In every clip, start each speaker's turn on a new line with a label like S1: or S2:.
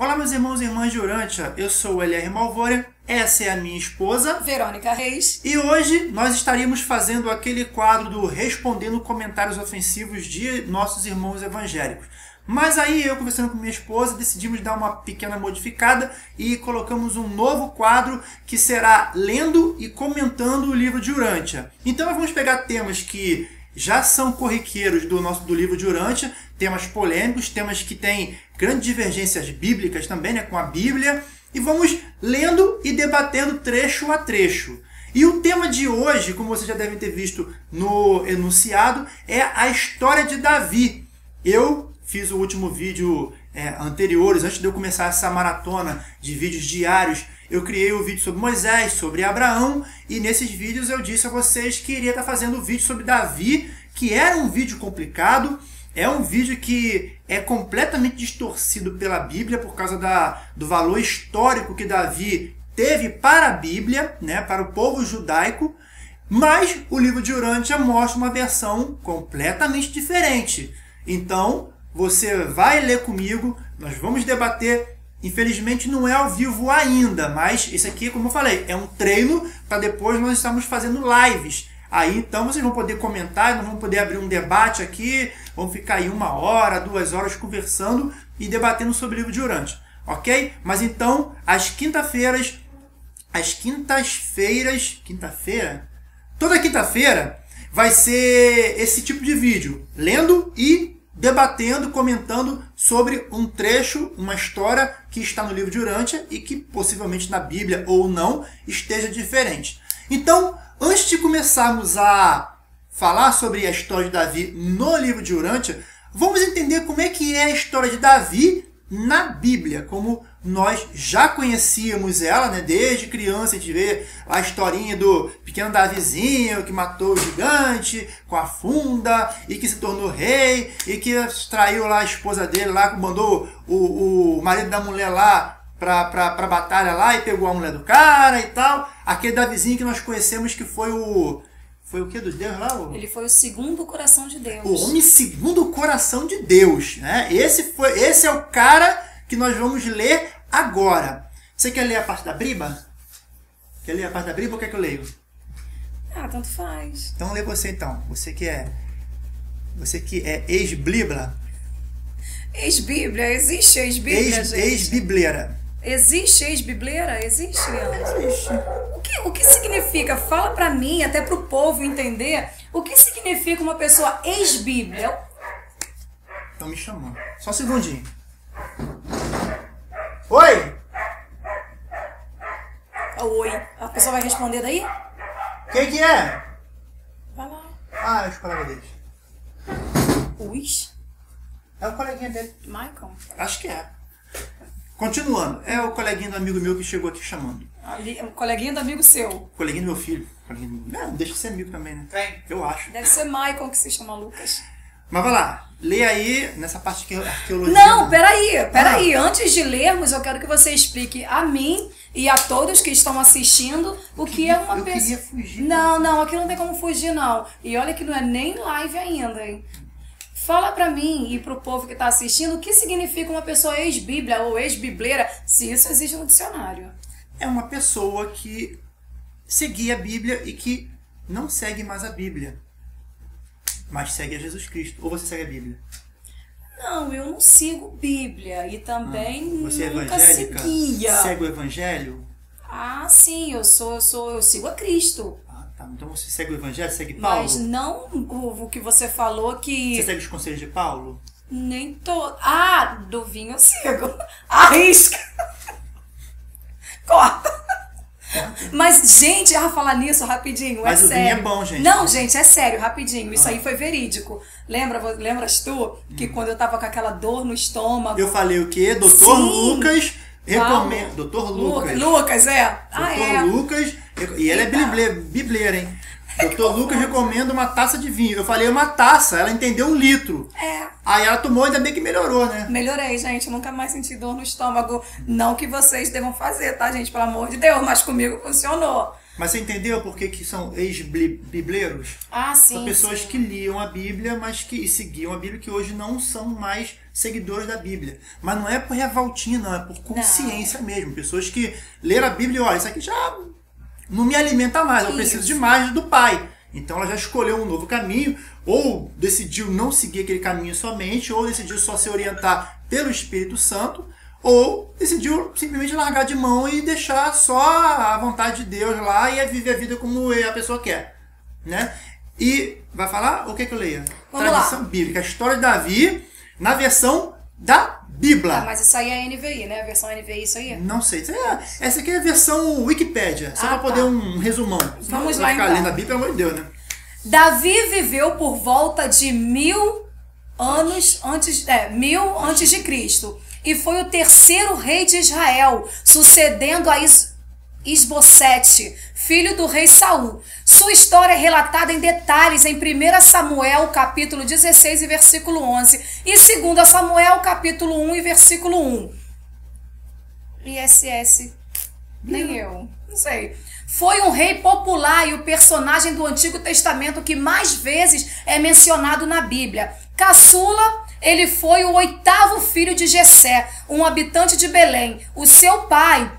S1: Olá, meus irmãos e irmãs de Urântia, eu sou o LR Malvória, essa é a minha esposa,
S2: Verônica Reis.
S1: e hoje nós estaríamos fazendo aquele quadro do Respondendo Comentários Ofensivos de nossos irmãos evangélicos. Mas aí eu, conversando com minha esposa, decidimos dar uma pequena modificada e colocamos um novo quadro que será lendo e comentando o livro de Urântia. Então nós vamos pegar temas que já são corriqueiros do livro de Urântia, temas polêmicos, temas que têm grandes divergências bíblicas também, né, com a Bíblia, e vamos lendo e debatendo trecho a trecho. E o tema de hoje, como vocês já devem ter visto no enunciado, é a história de Davi. Eu fiz o último vídeo anteriores, antes de eu começar essa maratona de vídeos diários, eu criei um vídeo sobre Moisés, sobre Abraão, e nesses vídeos eu disse a vocês que iria estar fazendo um vídeo sobre Davi, que era um vídeo complicado, é um vídeo que é completamente distorcido pela Bíblia por causa do valor histórico que Davi teve para a Bíblia, né, para o povo judaico, mas o livro de Urântia mostra uma versão completamente diferente. Então, você vai ler comigo, nós vamos debater. Infelizmente não é ao vivo ainda, mas esse aqui, como eu falei, é um treino para depois nós estamos fazendo lives. Aí então vocês vão poder comentar, nós vamos poder abrir um debate aqui, vamos ficar aí 1 hora, 2 horas conversando e debatendo sobre o livro de Urântia, ok? Mas então, toda quinta-feira vai ser esse tipo de vídeo, lendo e debatendo, comentando sobre um trecho, uma história que está no livro de Urântia e que possivelmente na Bíblia ou não esteja diferente. Então, antes de começarmos a falar sobre a história de Davi no livro de Urântia, vamos entender como é que é a história de Davi na Bíblia, como nós já conhecíamos ela, né? Desde criança a gente vê a historinha do pequeno Davizinho que matou o gigante com a funda e que se tornou rei e que traiu lá a esposa dele, lá, mandou o marido da mulher lá pra batalha lá e pegou a mulher do cara e tal. Aquele Davizinho que nós conhecemos que foi o... Foi o que dos Deus lá?
S2: Ele foi o segundo coração de Deus.
S1: O homem segundo o coração de Deus, né? Esse é o cara que nós vamos ler agora. Você quer ler a parte da Briba? Quer ler a parte da Briba ou quer que eu leio?
S2: Ah, tanto faz.
S1: Então lê você então. Você que é ex-blibla.
S2: Ex-bíblia? Existe ex-bíblia, gente?
S1: Ex-bibleira.
S2: Existe ex-bibleira? Existe, Leandro?
S1: Existe.
S2: O que significa? Fala pra mim, até pro povo entender, o que significa uma pessoa ex-bíblia?
S1: Estão me chamando. Só um segundinho. Oi?
S2: Oi. A pessoa vai responder daí?
S1: Quem que é?
S2: Vai lá.
S1: Ah, é os colegas deles.
S2: Os?
S1: É o coleguinha dele.
S2: Michael?
S1: Acho que é. Continuando. É o coleguinha do amigo meu que chegou aqui chamando.
S2: Ali, um coleguinha do amigo seu.
S1: Coleguinha do meu filho. Não, deixa de ser amigo também, né?
S3: Tem.
S1: Eu acho.
S2: Deve ser Michael que se chama Lucas.
S1: Mas vai lá. Lê aí nessa parte que arqueologia.
S2: Não, peraí. Antes de lermos, eu quero que você explique a mim e a todos que estão assistindo o que é uma pessoa.
S1: Eu queria fugir.
S2: Não, aqui não tem como fugir, não. E olha que não é nem live ainda, hein? Fala pra mim e pro povo que tá assistindo o que significa uma pessoa ex-bíblia ou ex-bibleira, se isso existe no dicionário.
S1: É uma pessoa que seguia a Bíblia e que não segue mais a Bíblia, mas segue a Jesus Cristo. Ou você segue a Bíblia?
S2: Não, eu não sigo Bíblia e também
S1: Você é
S2: nunca
S1: evangélica?
S2: seguia.
S1: Segue o Evangelho?
S2: Ah, sim, eu sigo a Cristo.
S1: Ah, tá. Então você segue o Evangelho? Segue Paulo?
S2: Mas não o que você falou que...
S1: Você segue os conselhos de Paulo?
S2: Nem todo. Ah, do vinho eu sigo. Arrisca. Corta. Mas, gente, falar nisso rapidinho,
S1: Mas
S2: é
S1: o
S2: sério.
S1: vinho é bom, gente.
S2: Não, gente, é sério, rapidinho. Isso aí foi verídico. Lembras tu que quando eu tava com aquela dor no estômago...
S1: Eu falei o quê? Doutor
S2: Sim.
S1: Lucas recomenda. Doutor Lucas.
S2: Lucas, é.
S1: Doutor Lucas. E ela é bibleira, hein? Doutor Lucas recomenda uma taça de vinho. Eu falei uma taça, ela entendeu 1 litro.
S2: É.
S1: Aí ela tomou, ainda bem que melhorou, né?
S2: Melhorei, gente. Nunca mais senti dor no estômago. Não que vocês devam fazer, tá, gente? Pelo amor de Deus. Mas comigo funcionou.
S1: Mas você entendeu por que são ex-bibleiros?
S2: Ah, sim.
S1: São pessoas
S2: sim.
S1: que liam a Bíblia, mas que seguiam a Bíblia, que hoje não são mais seguidores da Bíblia. Mas não é por revoltinha, não, é por consciência mesmo. Pessoas que leram a Bíblia e olha, isso aqui já não me alimenta mais, eu preciso de mais do Pai. Então ela já escolheu um novo caminho, ou decidiu não seguir aquele caminho somente, ou decidiu só se orientar pelo Espírito Santo, ou decidiu simplesmente largar de mão e deixar só a vontade de Deus lá e viver a vida como a pessoa quer, né? E vai falar o que eu leia? Tradição bíblica, a história de Davi na versão da Bíblia.
S2: Ah, mas isso aí é NVI, né? A versão NVI, isso aí?
S1: Não sei. Essa aqui é a versão Wikipédia, só para poder um resumão.
S2: Vamos lá,
S1: ficar
S2: então.
S1: lendo a Bíblia, pelo amor de Deus, né?
S2: Davi viveu por volta de 1000 anos antes de Cristo e foi o terceiro rei de Israel, sucedendo a Isbosete, filho do rei Saul. Sua história é relatada em detalhes em 1 Samuel, capítulo 16 e versículo 11, e 2 Samuel, capítulo 1 e versículo 1. ISS, nem eu, não sei. Foi um rei popular e o personagem do Antigo Testamento que mais vezes é mencionado na Bíblia. Caçula, ele foi o 8º filho de Jessé, um habitante de Belém. O seu pai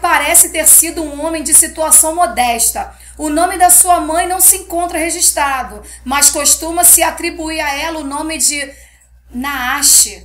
S2: parece ter sido um homem de situação modesta. O nome da sua mãe não se encontra registrado, mas costuma-se atribuir a ela o nome de Naash.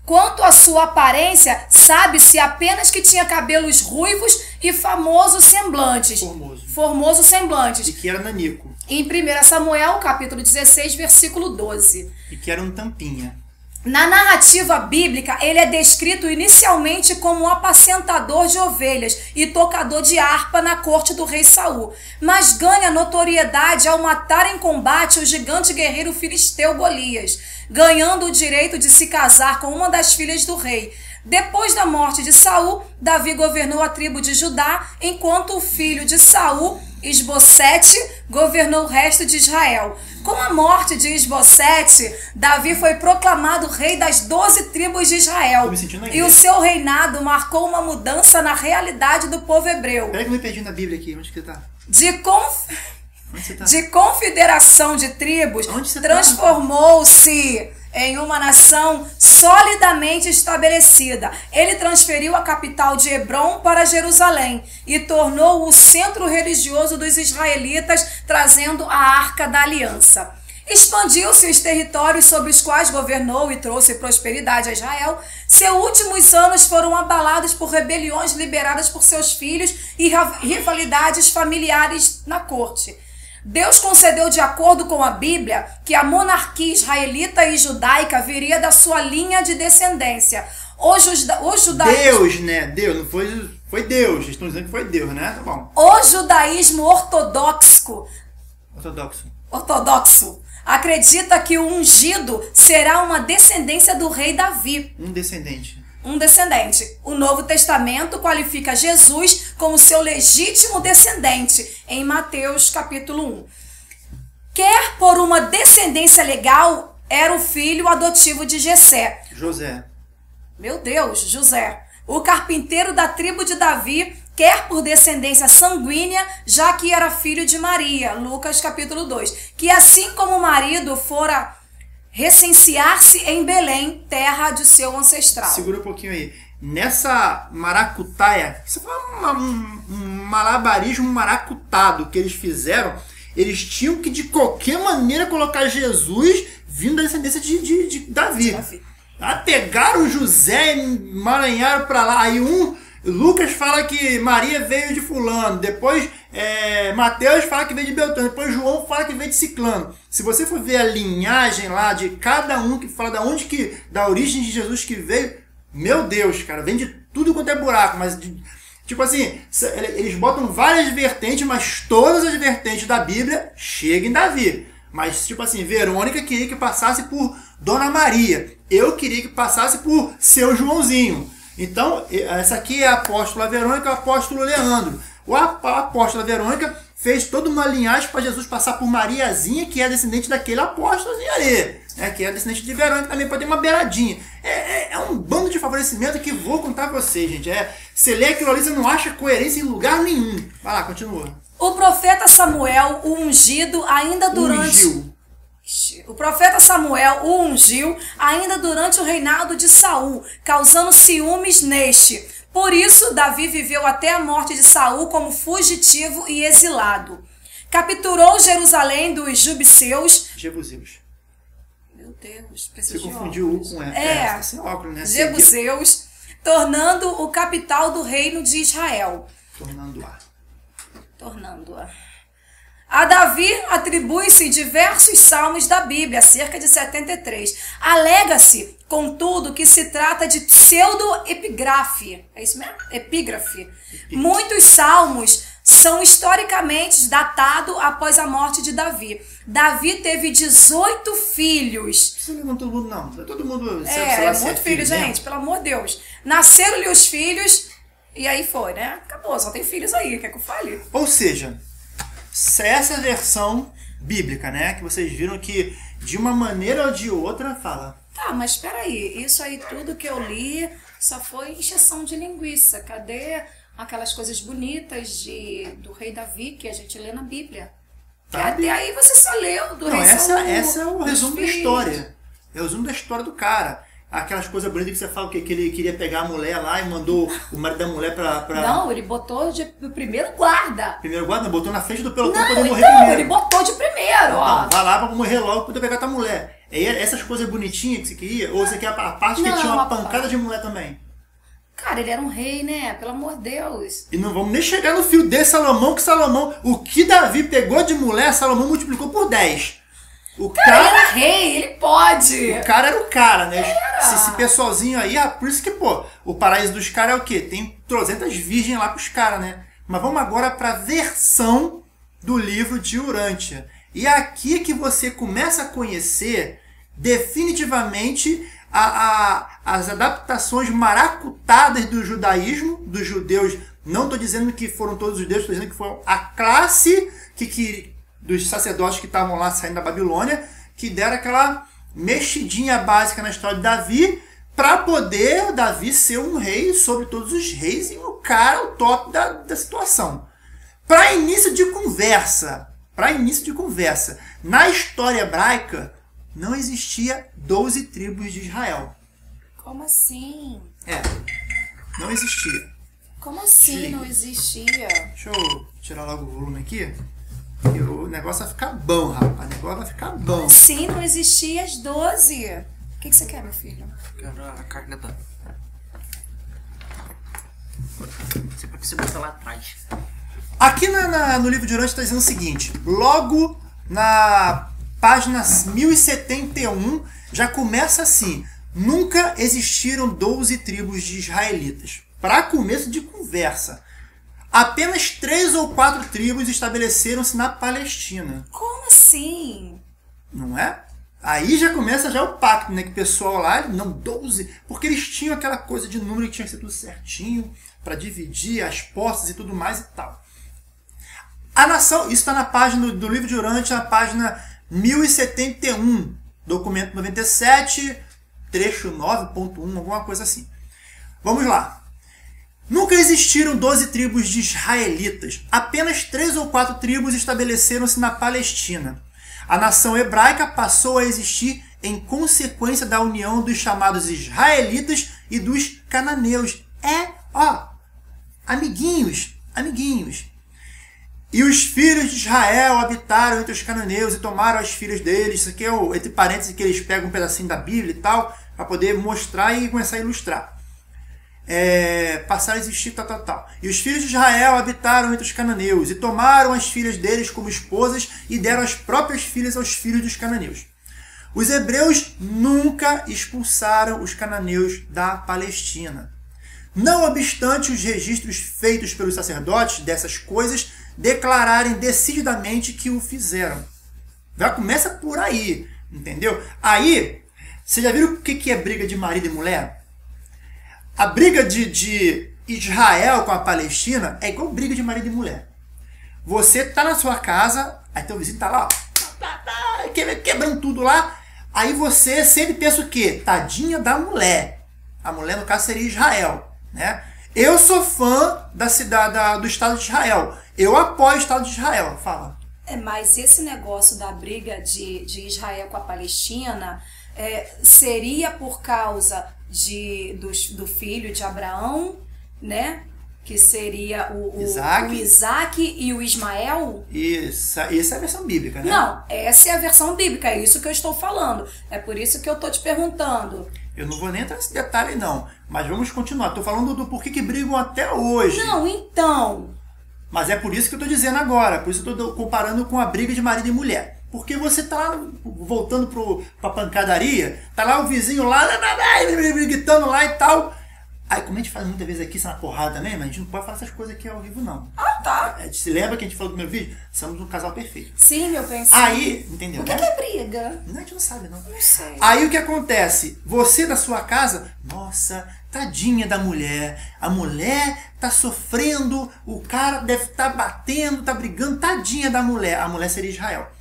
S2: Quanto à sua aparência, sabe-se apenas que tinha cabelos ruivos e formoso semblante.
S1: E que era nanico.
S2: Em 1 Samuel, capítulo 16, versículo 12.
S1: E que era um tampinha.
S2: Na narrativa bíblica, ele é descrito inicialmente como um apacentador de ovelhas e tocador de harpa na corte do rei Saul, mas ganha notoriedade ao matar em combate o gigante guerreiro filisteu Golias, ganhando o direito de se casar com uma das filhas do rei. Depois da morte de Saul, Davi governou a tribo de Judá, enquanto o filho de Saul, Isbosete, governou o resto de Israel. Com a morte de Isbosete, Davi foi proclamado rei das 12 tribos de Israel. E o seu reinado marcou uma mudança na realidade do povo hebreu.
S1: Peraí que eu me perdi na Bíblia aqui, onde que tá?
S2: De confederação de tribos, transformou-se em uma nação solidamente estabelecida. Ele transferiu a capital de Hebrom para Jerusalém e tornou-o o centro religioso dos israelitas, trazendo a Arca da Aliança. Expandiu-se os territórios sobre os quais governou e trouxe prosperidade a Israel. Seus últimos anos foram abalados por rebeliões lideradas por seus filhos e rivalidades familiares na corte. Deus concedeu, de acordo com a Bíblia, que a monarquia israelita e judaica viria da sua linha de descendência.
S1: Deus, né? Deus, não foi Deus. Eles estão dizendo que foi Deus, né? Tá bom.
S2: O judaísmo ortodoxo acredita que o ungido será uma descendência do rei Davi.
S1: Um descendente.
S2: O Novo Testamento qualifica Jesus como seu legítimo descendente, em Mateus capítulo 1. Quer por uma descendência legal, era o filho adotivo de Jessé.
S1: José.
S2: Meu Deus, José. O carpinteiro da tribo de Davi, quer por descendência sanguínea, já que era filho de Maria. Lucas capítulo 2. Que assim como o marido fora recensear-se em Belém, terra de seu ancestral.
S1: Segura um pouquinho aí. Nessa maracutaia, isso foi um malabarismo maracutado que eles fizeram. Eles tinham que, de qualquer maneira, colocar Jesus vindo da descendência de Davi. Pegaram José e emaranharam para lá. Aí Lucas fala que Maria veio de fulano, depois Mateus fala que veio de Beltrano, depois João fala que veio de Ciclano. Se você for ver a linhagem lá de cada um que fala da origem de Jesus que veio, meu Deus, cara, vem de tudo quanto é buraco, mas tipo assim, eles botam várias vertentes, mas todas as vertentes da Bíblia chegam em Davi. Mas tipo assim, Verônica queria que passasse por Dona Maria, eu queria que passasse por seu Joãozinho. Então, essa aqui é a apóstola Verônica e o apóstolo Leandro. A apóstola Verônica fez toda uma linhagem para Jesus passar por Mariazinha, que é descendente daquele apóstolozinho ali, né? Que é descendente de Verônica também, pode ter uma beiradinha. É um bando de favorecimento que vou contar pra vocês, gente. Você lê aquilo ali, você não acha coerência em lugar nenhum. Vai lá, continua.
S2: O profeta Samuel, o ungido, ainda durante... O profeta Samuel o ungiu ainda durante o reinado de Saul, causando ciúmes neste. Por isso, Davi viveu até a morte de Saul como fugitivo e exilado. Capturou Jerusalém dos Jebuseus. Meu Deus, preciso
S1: Você
S2: de
S1: confundiu o
S2: óculos.
S1: com sem óculos, né?
S2: Jebuseus, tornando o capital do reino de Israel. Tornando-a. A Davi atribui-se diversos salmos da Bíblia, cerca de 73. Alega-se, contudo, que se trata de pseudo-epígrafe. É isso mesmo? Epígrafe. Muitos salmos são historicamente datados após a morte de Davi. Davi teve 18 filhos.
S1: Isso não é todo mundo, não. Todo mundo...
S2: É muito filho, gente. Pelo amor de Deus. Nasceram-lhe os filhos e aí foi, né? Acabou, só tem filhos aí. Quer que eu fale?
S1: Ou seja... Essa é a versão bíblica, né? Que vocês viram que de uma maneira ou de outra fala.
S2: Tá, mas espera aí. Isso aí tudo que eu li só foi encheção de linguiça. Cadê aquelas coisas bonitas do rei Davi que a gente lê na Bíblia?
S1: Tá.
S2: Que até aí você só leu do rei
S1: Saul. Essa é o resumo da história. É o resumo da história do cara. Aquelas coisas bonitas que você fala que ele queria pegar a mulher lá e mandou o marido da mulher pra...
S2: Não, ele botou de primeiro guarda.
S1: Primeiro guarda? Botou na frente do pelotão pra
S2: poder
S1: morrer
S2: então,
S1: primeiro.
S2: Ele botou de primeiro, ó.
S1: Não, vai lá pra morrer logo pra poder pegar tua mulher. E essas coisas bonitinhas que você queria? Ou você quer a parte que tinha uma pancada de mulher também?
S2: Cara, ele era um rei, né? Pelo amor de Deus.
S1: E não vamos nem chegar no fio de Salomão, que Salomão... O que Davi pegou de mulher, Salomão multiplicou por 10. O cara
S2: era rei, ele pode.
S1: O cara era o cara, né? Esse pessoalzinho aí, por isso que, pô, o paraíso dos caras é o quê? Tem 300 virgens lá pros caras, né? Mas vamos agora pra versão do livro de Urântia. E é aqui que você começa a conhecer definitivamente as adaptações maracutadas do judaísmo, dos judeus. Não estou dizendo que foram todos os judeus, estou dizendo que foi a classe dos sacerdotes que estavam lá saindo da Babilônia, que deram aquela mexidinha básica na história de Davi, para poder Davi ser um rei sobre todos os reis e o cara, o top da situação. Para início de conversa, na história hebraica, não existia 12 tribos de Israel.
S2: Como assim?
S1: Não existia.
S2: Como assim não existia?
S1: Deixa eu tirar logo o volume aqui. E o negócio vai ficar bom, rapaz. O negócio vai ficar bom.
S2: Sim, não existia as 12. O que você quer, meu filho?
S3: Quero a caneta. Você bota lá atrás.
S1: Aqui no livro de Urântia está dizendo o seguinte. Logo na página 1071 já começa assim. Nunca existiram 12 tribos de israelitas. Para começo de conversa. Apenas 3 ou 4 tribos estabeleceram-se na Palestina.
S2: Como assim?
S1: Não é? Aí já começa o pacto, né? Que o pessoal lá, não, 12, porque eles tinham aquela coisa de número que tinha que ser tudo certinho, para dividir as posses e tudo mais e tal. A nação, isso está na página do livro de Urântia, na página 1071, documento 97, trecho 9.1, alguma coisa assim. Vamos lá. Nunca existiram 12 tribos de israelitas. Apenas 3 ou 4 tribos estabeleceram-se na Palestina. A nação hebraica passou a existir em consequência da união dos chamados israelitas e dos cananeus. Amiguinhos. E os filhos de Israel habitaram entre os cananeus e tomaram as filhas deles. Isso aqui é entre parênteses que eles pegam um pedacinho da Bíblia e tal, para poder mostrar e começar a ilustrar. Passaram a existir tal. E os filhos de Israel habitaram entre os cananeus e tomaram as filhas deles como esposas e deram as próprias filhas aos filhos dos cananeus. Os hebreus nunca expulsaram os cananeus da Palestina. Não obstante os registros feitos pelos sacerdotes dessas coisas declararem decididamente que o fizeram. Já começa por aí, entendeu? Aí, vocês já viram o que é briga de marido e mulher? A briga de Israel com a Palestina é igual briga de marido e mulher. Você tá na sua casa, aí teu vizinho tá lá, quebrando tudo lá, aí você sempre pensa o quê? Tadinha da mulher. A mulher, no caso, seria Israel, né? Eu sou fã do Estado de Israel. Eu apoio o Estado de Israel. Fala.
S2: Mas esse negócio da briga de Israel com a Palestina seria por causa do filho de Abraão, né? Que seria o Isaac e o Ismael?
S1: Essa é a versão bíblica, né?
S2: Não, essa é a versão bíblica, é isso que eu estou falando. É por isso que eu estou te perguntando.
S1: Eu não vou nem entrar nesse detalhe, não. Mas vamos continuar. Estou falando do porquê que brigam até hoje.
S2: Não, então...
S1: Mas é por isso que eu estou dizendo agora. Por isso que eu estou comparando com a briga de marido e mulher. Porque você tá lá, voltando pra pancadaria, tá lá o vizinho lá, gritando lá e tal... Aí, como a gente faz muitas vezes aqui, isso é uma porrada também, mas a gente não pode falar essas coisas aqui ao vivo, não.
S2: Ah, tá.
S1: Se lembra que a gente falou do meu vídeo? Somos um casal perfeito.
S2: Sim, meu pensamento.
S1: Aí, entendeu?
S2: O que é briga?
S1: Não, a gente não sabe, não.
S2: Não sei.
S1: Aí o que acontece? Você da sua casa, nossa, tadinha da mulher. A mulher tá sofrendo, o cara deve estar batendo, tá brigando, tadinha da mulher. A mulher seria Israel.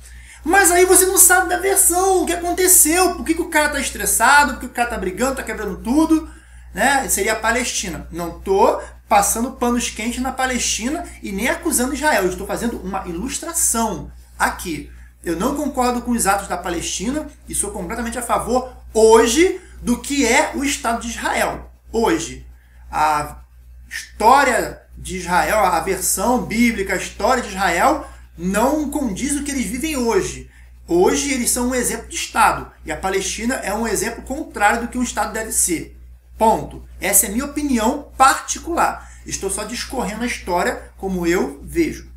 S1: Mas aí você não sabe da versão, o que aconteceu, por que o cara tá estressado, por que o cara tá brigando, tá quebrando tudo. Né? Seria a Palestina. Não estou passando panos quentes na Palestina e nem acusando Israel. Eu estou fazendo uma ilustração aqui. Eu não concordo com os atos da Palestina e sou completamente a favor hoje do que é o Estado de Israel. Hoje. A história de Israel, a versão bíblica, a história de Israel não condiz o que eles vivem hoje. Hoje eles são um exemplo de Estado e a Palestina é um exemplo contrário do que um Estado deve ser. Ponto. Essa é a minha opinião particular. Estou só discorrendo a história como eu vejo.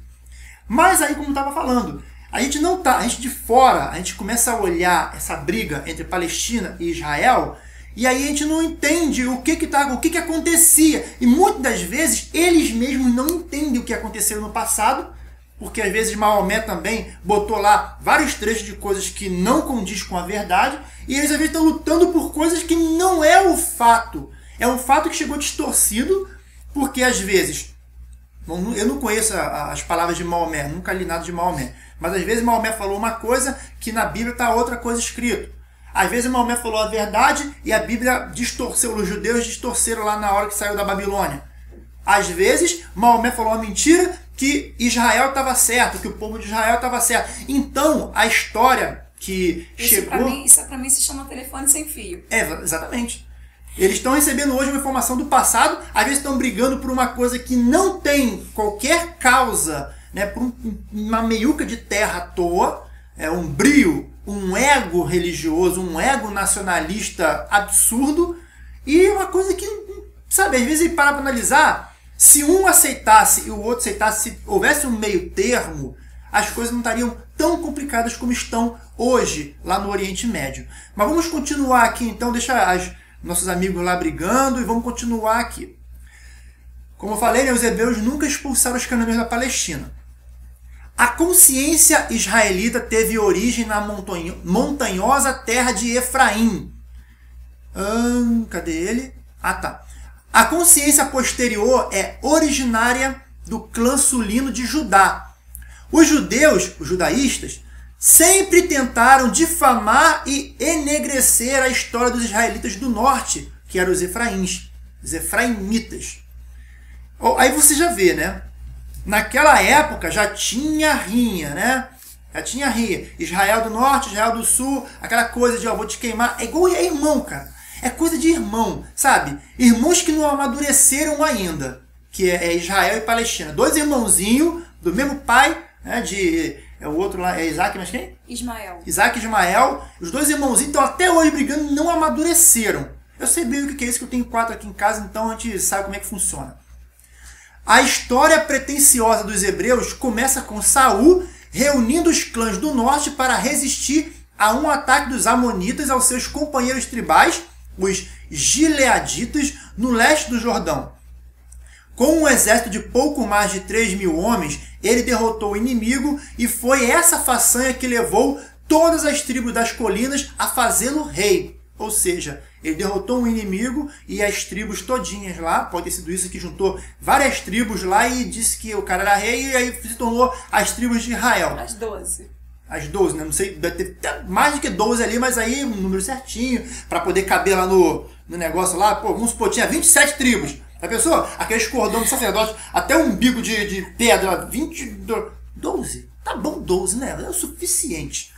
S1: Mas aí, como eu estava falando, a gente de fora, a gente começa a olhar essa briga entre Palestina e Israel, e aí a gente não entende o que acontecia. E muitas das vezes eles mesmos não entendem o que aconteceu no passado, porque às vezes Maomé também botou lá vários trechos de coisas que não condiz com a verdade, e eles às vezes estão lutando por coisas que não é o fato. É um fato que chegou distorcido, porque às vezes, eu não conheço as palavras de Maomé, nunca li nada de Maomé, mas às vezes Maomé falou uma coisa que na Bíblia está outra coisa escrito. Às vezes Maomé falou a verdade e a Bíblia distorceu, os judeus distorceram lá na hora que saiu da Babilônia. Às vezes Maomé falou uma mentira que Israel estava certo, que o povo de Israel estava certo. Então, a história que chegou...
S2: Isso pra mim se chama telefone sem fio.
S1: Exatamente. Eles estão recebendo hoje uma informação do passado, às vezes estão brigando por uma coisa que não tem qualquer causa, né, por uma meiuca de terra à toa, um brio, um ego religioso, um ego nacionalista absurdo, e uma coisa que, sabe, às vezes para analisar... Se um aceitasse e o outro aceitasse, se houvesse um meio termo, as coisas não estariam tão complicadas como estão hoje, lá no Oriente Médio. Mas vamos continuar aqui, então, deixa nossos amigos lá brigando e vamos continuar aqui. Como eu falei, né, os hebreus nunca expulsaram os cananeus da Palestina. A consciência israelita teve origem na montanhosa terra de Efraim. Cadê ele? Ah, tá. A consciência posterior é originária do clã sulino de Judá. Os judeus, os judaístas, sempre tentaram difamar e enegrecer a história dos israelitas do norte, que eram os efraimitas. Aí você já vê, né? Naquela época já tinha rinha, né? Já tinha rinha. Israel do norte, Israel do sul, aquela coisa de, vou te queimar. É igual irmão, cara. É coisa de irmão, sabe? Irmãos que não amadureceram ainda, que é Israel e Palestina. Dois irmãozinhos do mesmo pai, né? O outro lá é Isaac, mas quem?
S2: Ismael.
S1: Isaac e Ismael. Os dois irmãozinhos estão até hoje brigando, não amadureceram. Eu sei bem o que é isso, que eu tenho 4 aqui em casa, então a gente sabe como é que funciona. A história pretensiosa dos hebreus começa com Saul reunindo os clãs do norte para resistir a um ataque dos amonitas aos seus companheiros tribais, os gileaditas, no leste do Jordão. Com um exército de pouco mais de 3.000 homens, ele derrotou o inimigo e foi essa façanha que levou todas as tribos das colinas a fazê-lo rei. Ou seja, ele derrotou um inimigo e as tribos todinhas lá, pode ter sido isso que juntou várias tribos lá e disse que o cara era rei e aí se tornou as tribos de Israel.
S2: As 12.
S1: As 12, né? Não sei, deve ter mais do que 12 ali, mas aí um número certinho, para poder caber lá no negócio lá. Pô, vamos supor, tinha 27 tribos. A pessoa, aqueles cordões do sacerdote, até um umbigo de pedra, 12. Tá bom 12, né? É o suficiente.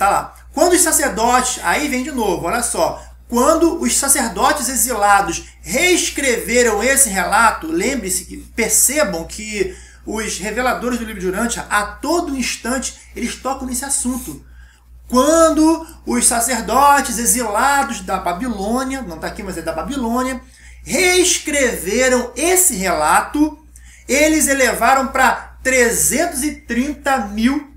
S1: Tá lá. Quando os sacerdotes... Aí vem de novo, olha só. Quando os sacerdotes exilados reescreveram esse relato, lembre-se, percebam que os reveladores do livro de Urântia, a todo instante, eles tocam nesse assunto. Quando os sacerdotes exilados da Babilônia, não está aqui, mas é da Babilônia, reescreveram esse relato, eles elevaram para 330 mil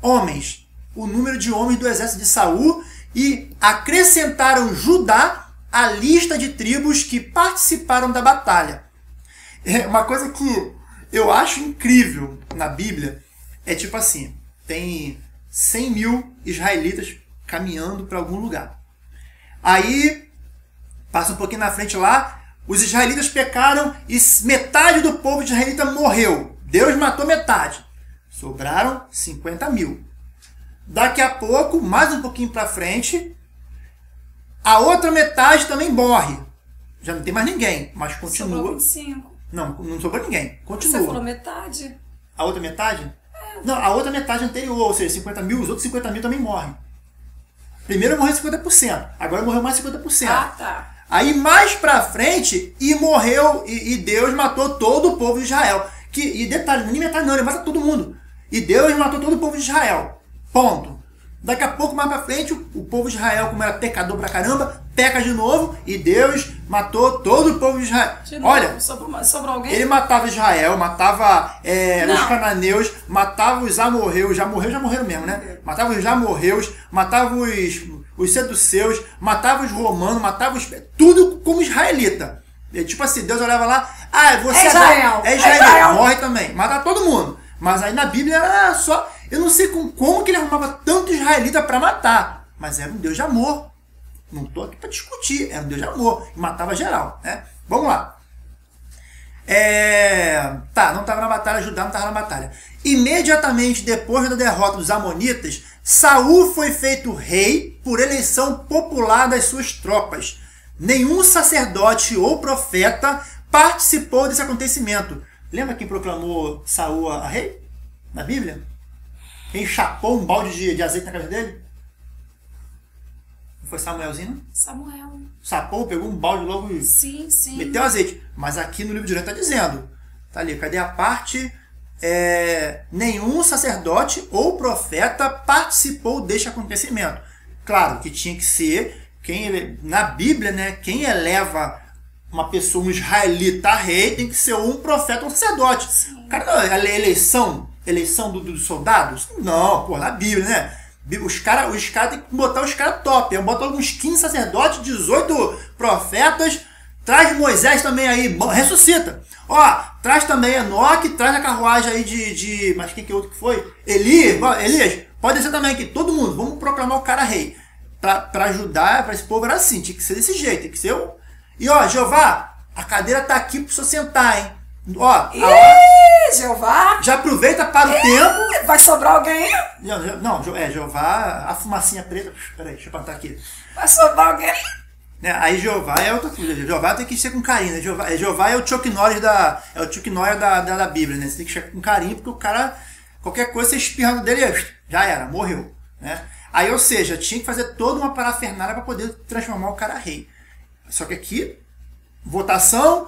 S1: homens, o número de homens do exército de Saul, e acrescentaram Judá à lista de tribos que participaram da batalha. Uma coisa que eu acho incrível na Bíblia é tipo assim, tem 100 mil israelitas caminhando para algum lugar. Aí, passa um pouquinho na frente lá, os israelitas pecaram e metade do povo israelita morreu. Deus matou metade. Sobraram 50 mil. Daqui a pouco, mais um pouquinho para frente, a outra metade também morre. Já não tem mais ninguém, mas continua.
S2: Sobrou 25.
S1: Não sobrou ninguém. Continua.
S2: Você falou metade?
S1: A outra metade? Não, a outra metade anterior, ou seja, 50 mil, os outros 50 mil também morrem. Primeiro morreu 50%, agora morreu mais 50%.
S2: Ah, tá.
S1: Aí mais pra frente, morreu, e Deus matou todo o povo de Israel. E detalhe, nem metade não, ele mata todo mundo. E Deus matou todo o povo de Israel. Ponto. Daqui a pouco, mais pra frente, o povo de Israel, como era pecador pra caramba, peca de novo, e Deus matou todo o povo de Israel. Olha,
S2: sobrou alguém?
S1: Ele matava Israel, matava os cananeus, matava os amorreus, já morreram mesmo, né? Matava os amorreus, matava os seduceus, matava os romanos, matava tudo como israelita. Tipo assim, Deus olhava lá, você
S2: é Israel,
S1: morre também, matava todo mundo. Mas aí na Bíblia era só... Eu não sei como que ele arrumava tanto israelita para matar, mas era um Deus de amor. Não estou aqui para discutir, era um Deus de amor. E matava geral, né? Vamos lá. Não estava na batalha, Judá não estava na batalha. Imediatamente depois da derrota dos amonitas, Saul foi feito rei por eleição popular das suas tropas. Nenhum sacerdote ou profeta participou desse acontecimento. Lembra quem proclamou Saul a rei? Na Bíblia? Quem chapou um balde de azeite na cabeça dele? Não foi Samuelzinho?
S2: Samuel.
S1: Sapou, pegou um balde logo e
S2: sim.
S1: meteu azeite. Mas aqui no livro de Urântia está dizendo. Tá ali, cadê a parte? Nenhum sacerdote ou profeta participou deste acontecimento. Claro que tinha que ser, na Bíblia, né, quem eleva uma pessoa, um israelita a rei, tem que ser um profeta ou um sacerdote. Cara, a eleição dos soldados? Não, pô, na Bíblia, né? Os caras tem que botar os caras top. Bota uns 15 sacerdotes, 18 profetas, traz Moisés também aí, ressuscita. Traz também Enoque, traz a carruagem aí mas quem que é outro que foi? Elias, pode ser também aqui, todo mundo, vamos proclamar o cara rei. Pra ajudar, pra esse povo era assim, tinha que ser desse jeito, tem que ser E Jeová, a cadeira tá aqui pro senhor sentar, hein?
S2: Jeová!
S1: Já aproveita para o tempo.
S2: Vai sobrar alguém?
S1: Não, Jeová, a fumacinha preta. Peraí, deixa eu plantar aqui.
S2: Vai sobrar alguém?
S1: Aí Jeová é outra coisa. Jeová tem que ser com carinho, né? Jeová é o Chuck Norris da Bíblia, né? Você tem que ser com carinho, porque o cara, qualquer coisa, você espirra no dele, já era, morreu, né? Aí, ou seja, tinha que fazer toda uma parafernália para poder transformar o cara rei. Só que aqui, votação,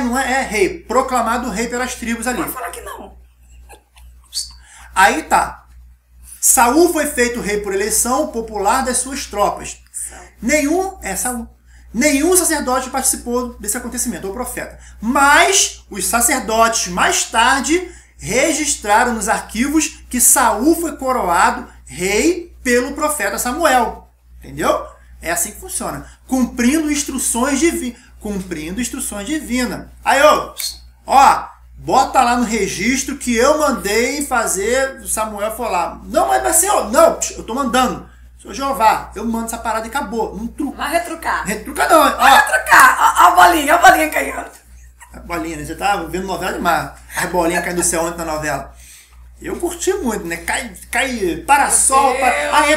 S1: não é rei. Proclamado rei pelas tribos ali.
S2: Vai falar que não.
S1: Aí tá. Saul foi feito rei por eleição popular das suas tropas. Saul. Nenhum sacerdote participou desse acontecimento, ou profeta. Mas os sacerdotes, mais tarde, registraram nos arquivos que Saul foi coroado rei pelo profeta Samuel. Entendeu? É assim que funciona. Cumprindo instruções divinas. Aí, bota lá no registro que eu mandei fazer, Samuel foi lá. Não, mas vai ser, não, eu tô mandando. Sou Jeová, eu mando essa parada e acabou. Não truca.
S2: Vai retrucar.
S1: Retruca não.
S2: Vai retrucar. A bolinha caindo.
S1: A bolinha, né? Você tá vendo novela demais. As bolinhas caindo do céu ontem na novela. Eu curti muito, né? Cai para-sol.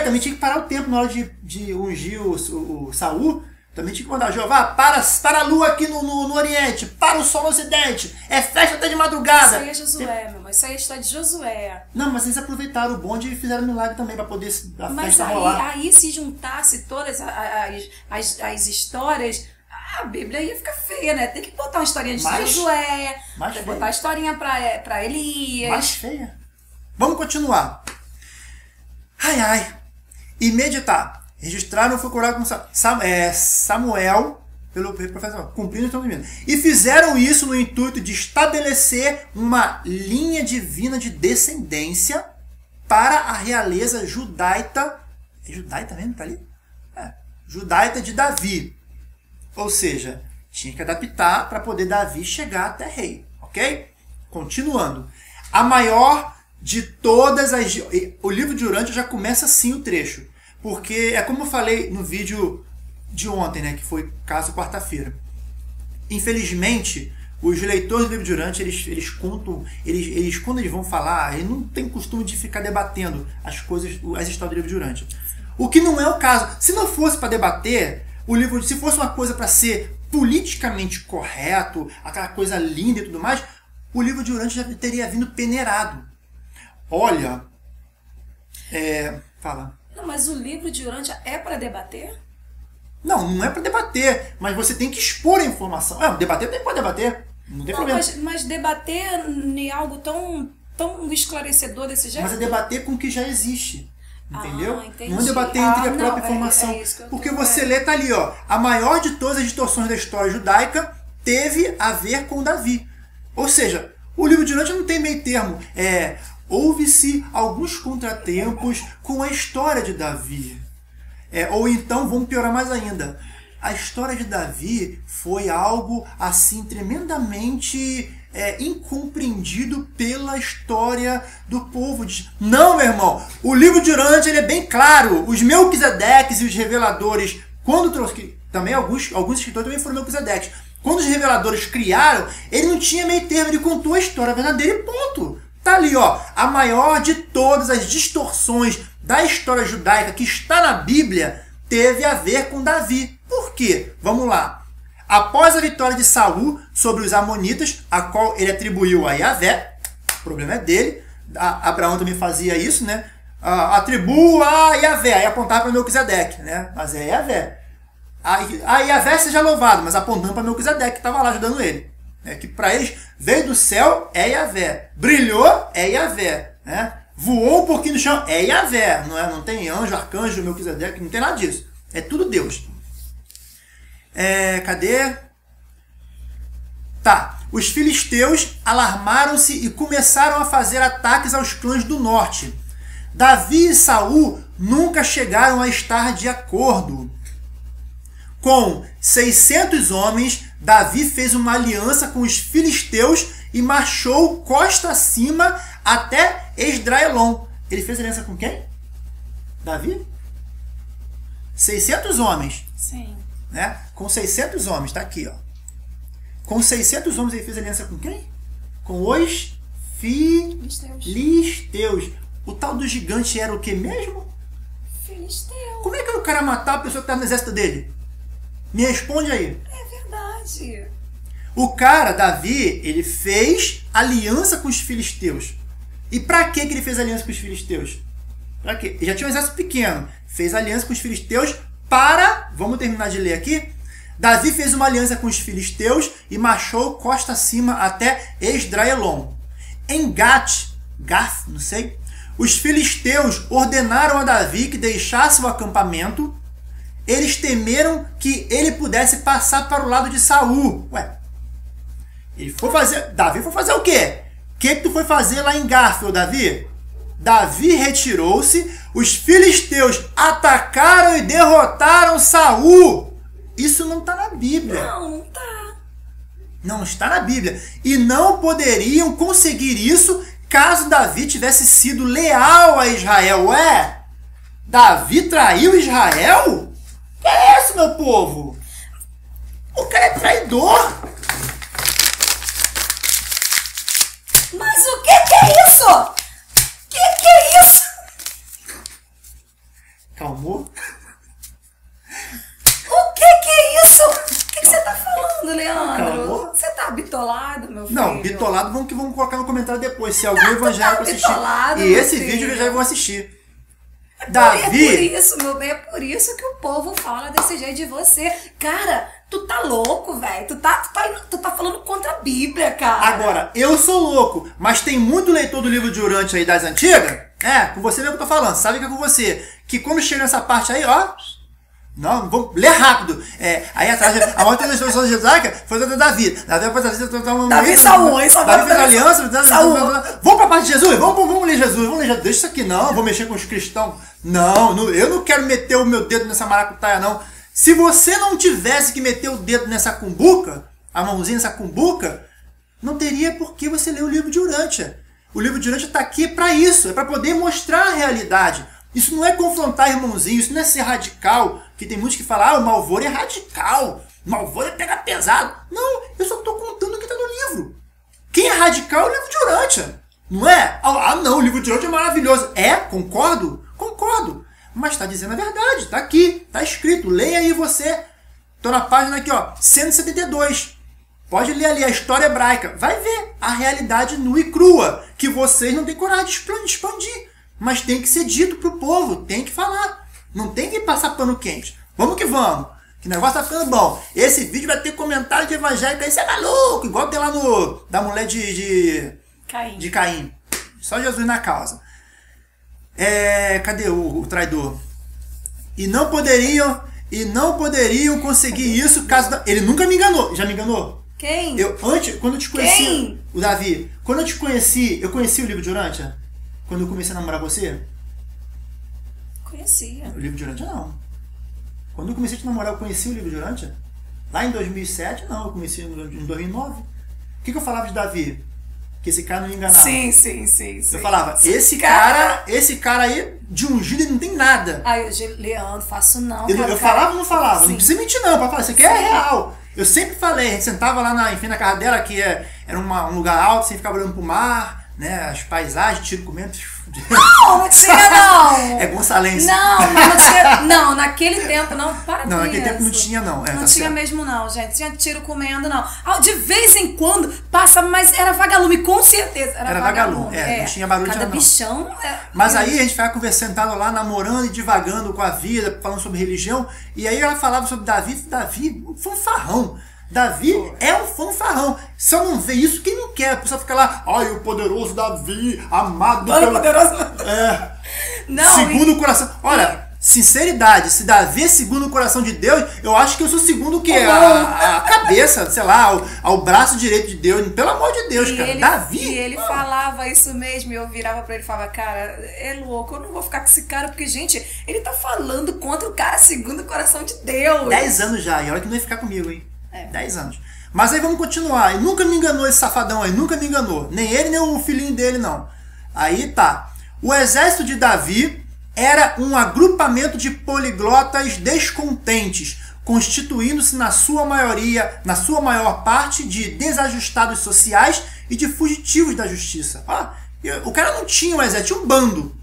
S1: Também tinha que parar o tempo na hora de ungir o Saul. Também tinha que mandar, Jeová, para a lua aqui no Oriente, para o sol no Ocidente, é festa até de madrugada.
S2: Isso aí é Josué, meu irmão. Isso aí é a história de Josué.
S1: Não, mas eles aproveitaram o bonde e fizeram milagre também para poder a
S2: Mas
S1: festa rolar.
S2: aí se juntasse todas as histórias, a Bíblia ia ficar feia, né? Tem que botar uma historinha de Josué, tem que botar a historinha pra Elias.
S1: Mais feia. Vamos continuar. Ai, ai. E meditar. Registraram foi curado com Samuel, pelo professor, cumprindo o divino. E fizeram isso no intuito de estabelecer uma linha divina de descendência para a realeza judaita. É judaita mesmo? Tá ali? Judaita de Davi. Ou seja, tinha que adaptar para poder Davi chegar até rei. Ok? Continuando. A maior de todas as... O livro de Urântia já começa assim o trecho. Porque é como eu falei no vídeo de ontem, né? Que foi caso quarta-feira. Infelizmente, os leitores do livro de Urântia, eles contam... Eles, quando eles vão falar, eles não têm costume de ficar debatendo as coisas, as histórias do livro de Urântia. O que não é o caso. Se não fosse para debater... O livro, se fosse uma coisa para ser politicamente correto, aquela coisa linda e tudo mais, o livro de Urântia já teria vindo peneirado. Olha, fala.
S2: Não, mas o livro de Urântia é para debater?
S1: Não é para debater, mas você tem que expor a informação. Debater tem que debater, não tem problema.
S2: Mas debater em algo tão esclarecedor desse jeito?
S1: Mas é debater com o que já existe. Entendeu?
S2: Entendi.
S1: Não é debater entre a própria informação. Porque você lê, tá ali, ó. A maior de todas as distorções da história judaica teve a ver com Davi. Ou seja, o livro de Urântia não tem meio termo. Houve-se alguns contratempos com a história de Davi. Ou então, vamos piorar mais ainda. A história de Davi foi algo assim tremendamente incompreendido pela história do povo. Não, meu irmão. O livro de Urântia ele é bem claro. Os Melquisedeques e os reveladores, quando trouxe, também alguns escritores também foram Melquisedeques. Quando os reveladores criaram, ele não tinha meio termo. Ele contou a história verdadeira e ponto. Tá ali, ó. A maior de todas as distorções da história judaica que está na Bíblia teve a ver com Davi. Por quê? Vamos lá. Após a vitória de Saul sobre os amonitas, a qual ele atribuiu a Yahvé, o problema é dele, Abraão também fazia isso, né? Atribua a Yahvé, aí apontava para Melquisedeque, né? Mas é Yahvé. A Yahvé seja louvado, mas apontando para Melquisedeque, que estava lá ajudando ele. Que para eles, veio do céu, é Yahvé. Brilhou, é Yahvé. Né? Voou um pouquinho no chão, é Yahvé. Não tem anjo, arcanjo, Melquisedeque, não tem nada disso. É tudo Deus. Cadê? Tá. Os filisteus alarmaram-se e começaram a fazer ataques aos clãs do norte. Davi e Saul nunca chegaram a estar de acordo. Com 600 homens, Davi fez uma aliança com os filisteus e marchou costa acima até Esdraelon. Ele fez aliança com quem? Davi? 600 homens.
S2: Sim.
S1: Né? Com 600 homens, tá aqui, ó. Com 600 homens ele fez aliança com quem? Com os filisteus. O tal do gigante era o que mesmo?
S2: Filisteu.
S1: Como é que o cara matar a pessoa que tá no exército dele? Me responde aí.
S2: É verdade.
S1: O cara, Davi, ele fez aliança com os filisteus. E pra que ele fez aliança com os filisteus? Pra quê? Ele já tinha um exército pequeno. Fez aliança com os filisteus para... Vamos terminar de ler aqui. Davi fez uma aliança com os filisteus e marchou costa acima até Esdraelon. Em Gath, não sei, os filisteus ordenaram a Davi que deixasse o acampamento. Eles temeram que ele pudesse passar para o lado de Saul. Davi foi fazer o quê? O que tu foi fazer lá em Gath, Davi? Davi retirou-se, os filisteus atacaram e derrotaram Saul. Isso não está na Bíblia.
S2: Não está.
S1: Não está na Bíblia. E não poderiam conseguir isso caso Davi tivesse sido leal a Israel. Davi traiu Israel? Que é isso, meu povo? O cara é traidor.
S2: Mas o que é isso? Que é isso?
S1: Calmou?
S2: O que é meu filho.
S1: Não, bitolado vamos colocar no comentário depois, se algum evangélico assistir.
S2: Bitolado,
S1: E esse
S2: meu
S1: vídeo
S2: filho.
S1: eles já vão assistir.
S2: É
S1: Davi...
S2: por isso, meu bem, é por isso que o povo fala desse jeito de você. Cara, tu tá louco, velho. Tu tá falando contra a Bíblia, cara.
S1: Agora, eu sou louco, mas tem muito leitor do livro de Urântia aí das antigas, com você mesmo que eu tô falando, sabe que é com você, que quando chega nessa parte aí, ó, não, vamos ler rápido. Aí atrás, a outra instrução de Josaica foi da Davi.
S2: Davi Saúl, isso
S1: Davi fez aliança.
S2: Saúl.
S1: Vamos pra parte de Jesus? Vamos ler Jesus. Vamos ler Jesus. Deixa isso aqui não, vou mexer com os cristãos. Não, eu não quero meter o meu dedo nessa maracutaia, não. Se você não tivesse que meter o dedo nessa cumbuca, a mãozinha nessa cumbuca, não teria por que você ler o livro de Urântia. O livro de Urântia está aqui para isso, é para poder mostrar a realidade. Isso não é confrontar irmãozinho, isso não é ser radical, que tem muitos que falam, o Malvoro é radical, o Malvoro pega pesado. Não, eu só estou contando o que está no livro. Quem é radical é o livro de Urântia, não é? Não, o livro de Urântia é maravilhoso. Concordo? Concordo. Mas está dizendo a verdade, está aqui, está escrito, leia aí você. Estou na página aqui, ó, 172. Pode ler ali a história hebraica, vai ver a realidade nua e crua, que vocês não têm coragem de expandir. Mas tem que ser dito pro povo, tem que falar. Não tem que passar pano quente. Vamos que vamos, que o negócio tá ficando bom. Esse vídeo vai ter comentário de evangélico aí, você é maluco, igual tem lá no da mulher de Caim. Só Jesus na causa. Cadê o traidor? E não poderiam conseguir isso caso... Ele nunca me enganou. Já me enganou?
S2: Quem?
S1: Quando eu te conheci...
S2: Quem?
S1: O Davi. Quando eu te conheci, eu conheci o livro de Urântia? Quando eu comecei a namorar você?
S2: Conhecia.
S1: O livro de Urântia não. Quando eu comecei a te namorar, eu conheci o livro de Urântia? Lá em 2007, não. Eu conheci em 2009. O que eu falava de Davi? Que esse cara não me enganava.
S2: Sim.
S1: Eu falava, esse cara aí, de ungido, ele não tem nada.
S2: Leandro, faço não.
S1: Eu falava ou não falava?
S2: Sim.
S1: Não precisa mentir não, pra falar, isso aqui é real. Eu sempre falei, a gente sentava lá na casa dela, que era um lugar alto, sem ficar olhando pro mar, né, as paisagens, tiro comendo.
S2: Não tinha não.
S1: É gonçalense.
S2: Não tinha. Não, naquele tempo não. Para com
S1: Não, naquele
S2: isso.
S1: tempo não tinha não.
S2: Não
S1: tá
S2: tinha
S1: certo.
S2: mesmo não, gente. Tinha tiro comendo não. De vez em quando passa, mas era vagalume, com certeza. Era vagalume.
S1: Não tinha barulho
S2: Cada
S1: não.
S2: bichão.
S1: Mas aí a gente ficava conversando, sentado lá, namorando e divagando com a vida, falando sobre religião. E aí ela falava sobre Davi, um fanfarrão. Davi é um fanfarrão. Só não vê isso quem não quer. A pessoa fica lá, o poderoso Davi, amado pelo...
S2: poderoso. Não,
S1: segundo o coração. Olha, sinceridade, se Davi é segundo o coração de Deus, eu acho que eu sou segundo o quê? A cabeça, sei lá, ao braço direito de Deus. Pelo amor de Deus, cara. Davi.
S2: E ele falava isso mesmo, e eu virava pra ele e falava, cara, é louco, eu não vou ficar com esse cara, porque, gente, ele tá falando contra o cara segundo o coração de Deus.
S1: 10 anos já, e olha que não ia ficar comigo, hein? 10 anos. Mas aí vamos continuar. E nunca me enganou esse safadão aí, nunca me enganou. Nem ele, nem o filhinho dele, não. Aí tá. O exército de Davi era um agrupamento de poliglotas descontentes, constituindo-se na sua maior parte, de desajustados sociais e de fugitivos da justiça. O cara não tinha um exército, tinha um bando.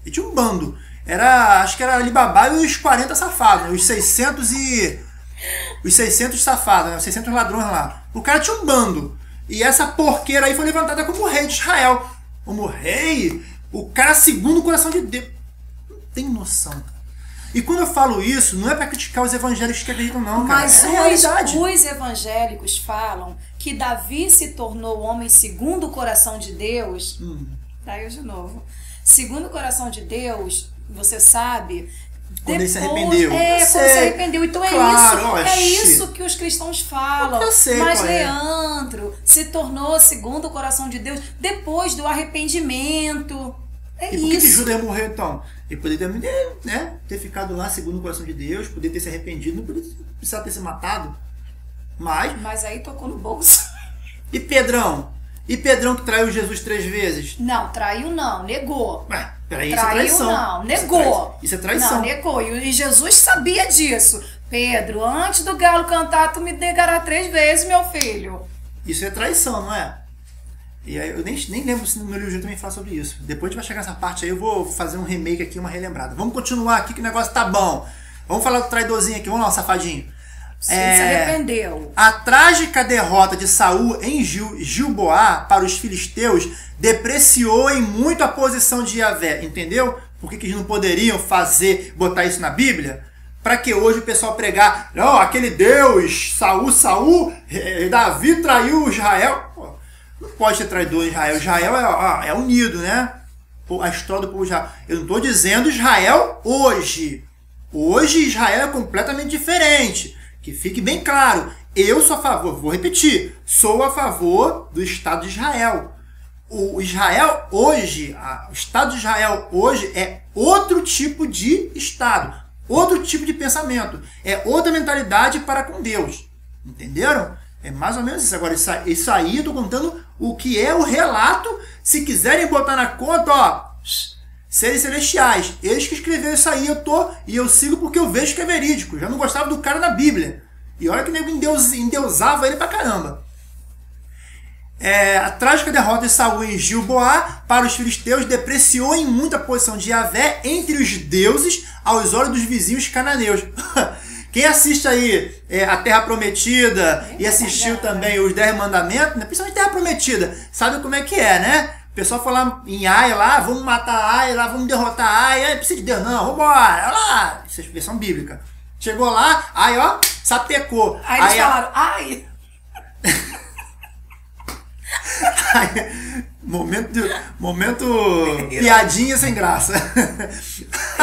S1: Ele tinha um bando. Acho que era Alibaba e os 40 safados, os 600 safados, os 600 ladrões lá. O cara tinha um bando. E essa porqueira aí foi levantada como rei de Israel. Como rei, o cara segundo o coração de Deus. Não tem noção, cara. E quando eu falo isso, não é pra criticar os evangélicos que acreditam, não, cara.
S2: Mas
S1: é a realidade.
S2: os evangélicos falam que Davi se tornou homem segundo o coração de Deus. Daí eu de novo. Segundo o coração de Deus, você sabe...
S1: Quando ele se arrependeu.
S2: Quando se arrependeu. Então
S1: claro,
S2: é isso que os cristãos falam.
S1: Eu sei,
S2: mas Leandro se tornou segundo o coração de Deus depois do arrependimento.
S1: E por que Judas ia morrer então? Ele poderia ter ficado lá segundo o coração de Deus, poderia ter se arrependido, não poderia precisar ter se matado.
S2: Mas aí tocou no bolso.
S1: E Pedrão? E Pedrão que traiu Jesus 3 vezes?
S2: Não, traiu não, negou.
S1: Peraí,
S2: traiu
S1: isso é traição.
S2: Não, negou.
S1: Isso é traição.
S2: Não, negou. E Jesus sabia disso. Pedro, antes do galo cantar, tu me negará 3 vezes, meu filho.
S1: Isso é traição, não é? E aí eu nem lembro se no meu livro eu também falo sobre isso. Depois a gente vai chegar nessa parte aí, eu vou fazer um remake aqui, uma relembrada. Vamos continuar aqui que o negócio tá bom. Vamos falar do traidorzinho aqui, vamos lá, safadinho.
S2: Sim, se arrependeu.
S1: A trágica derrota de Saul em Gilboá para os filisteus depreciou em muito a posição de Yahvé, entendeu? Por que eles não poderiam botar isso na Bíblia? Para que hoje o pessoal pregar, não, aquele Deus, Saul, Davi traiu Israel. Pô, não pode ser traidor em Israel. Israel é unido, né? A história do povo de Israel. Eu não estou dizendo Israel hoje. Hoje Israel é completamente diferente. Que fique bem claro. Eu sou a favor, vou repetir, sou a favor do Estado de Israel. O Israel hoje, o Estado de Israel hoje é outro tipo de Estado. Outro tipo de pensamento. É outra mentalidade para com Deus. Entenderam? É mais ou menos isso. Agora, isso aí eu estou contando o que é o relato. Se quiserem botar na conta, ó, seres celestiais. Eles que escreveram isso aí, eu sigo porque eu vejo que é verídico. Já não gostava do cara na Bíblia. E olha que o nego endeusava ele pra caramba. A trágica derrota de Saul em Gilboá para os filisteus depreciou em muita posição de Yahvé entre os deuses aos olhos dos vizinhos cananeus. Quem assiste aí a Terra Prometida e assistiu também os 10 Mandamentos, né? Principalmente Terra Prometida, sabe como é que é, né? O pessoal foi lá em Ai, lá, vamos matar Ai, lá, vamos derrotar Ai, não precisa de Deus não, vambora, olha lá. Isso é versão bíblica. Chegou lá, Ai, ó, sapecou.
S2: Aí eles falaram, ai...
S1: Momento piadinha sem graça.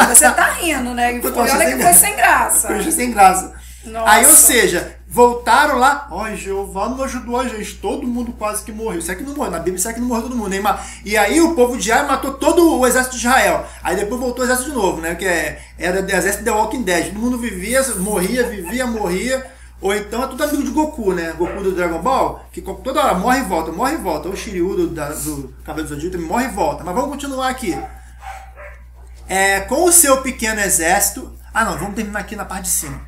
S2: Você tá rindo, né? E olha que foi sem graça.
S1: Foi sem graça.
S2: Nossa.
S1: Aí, ou seja, voltaram lá. Ó, Jeová não ajudou a gente. Todo mundo quase que morreu. Isso aqui não morreu. Na Bíblia, isso aqui não morreu todo mundo. E aí o povo de Ai matou todo o exército de Israel. Aí depois voltou o exército de novo, né? Que era o exército de The Walking Dead. Todo mundo vivia, morria. Ou então é tudo amigo de Goku, né? Goku do Dragon Ball, que toda hora morre e volta. Ou o Shiryu do Cavaleiro do Zodíaco também morre e volta. Mas vamos continuar aqui. Com o seu pequeno exército... vamos terminar aqui na parte de cima.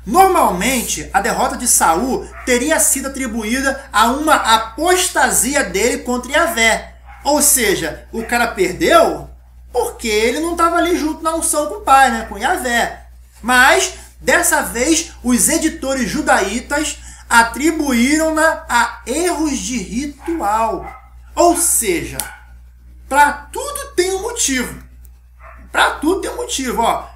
S1: Normalmente, a derrota de Saul teria sido atribuída a uma apostasia dele contra Yahvé. Ou seja, o cara perdeu porque ele não estava ali junto na unção com o pai, né? Com Yahvé. Mas... dessa vez, os editores judaítas atribuíram-na a erros de ritual. Ou seja, para tudo tem um motivo. Ó,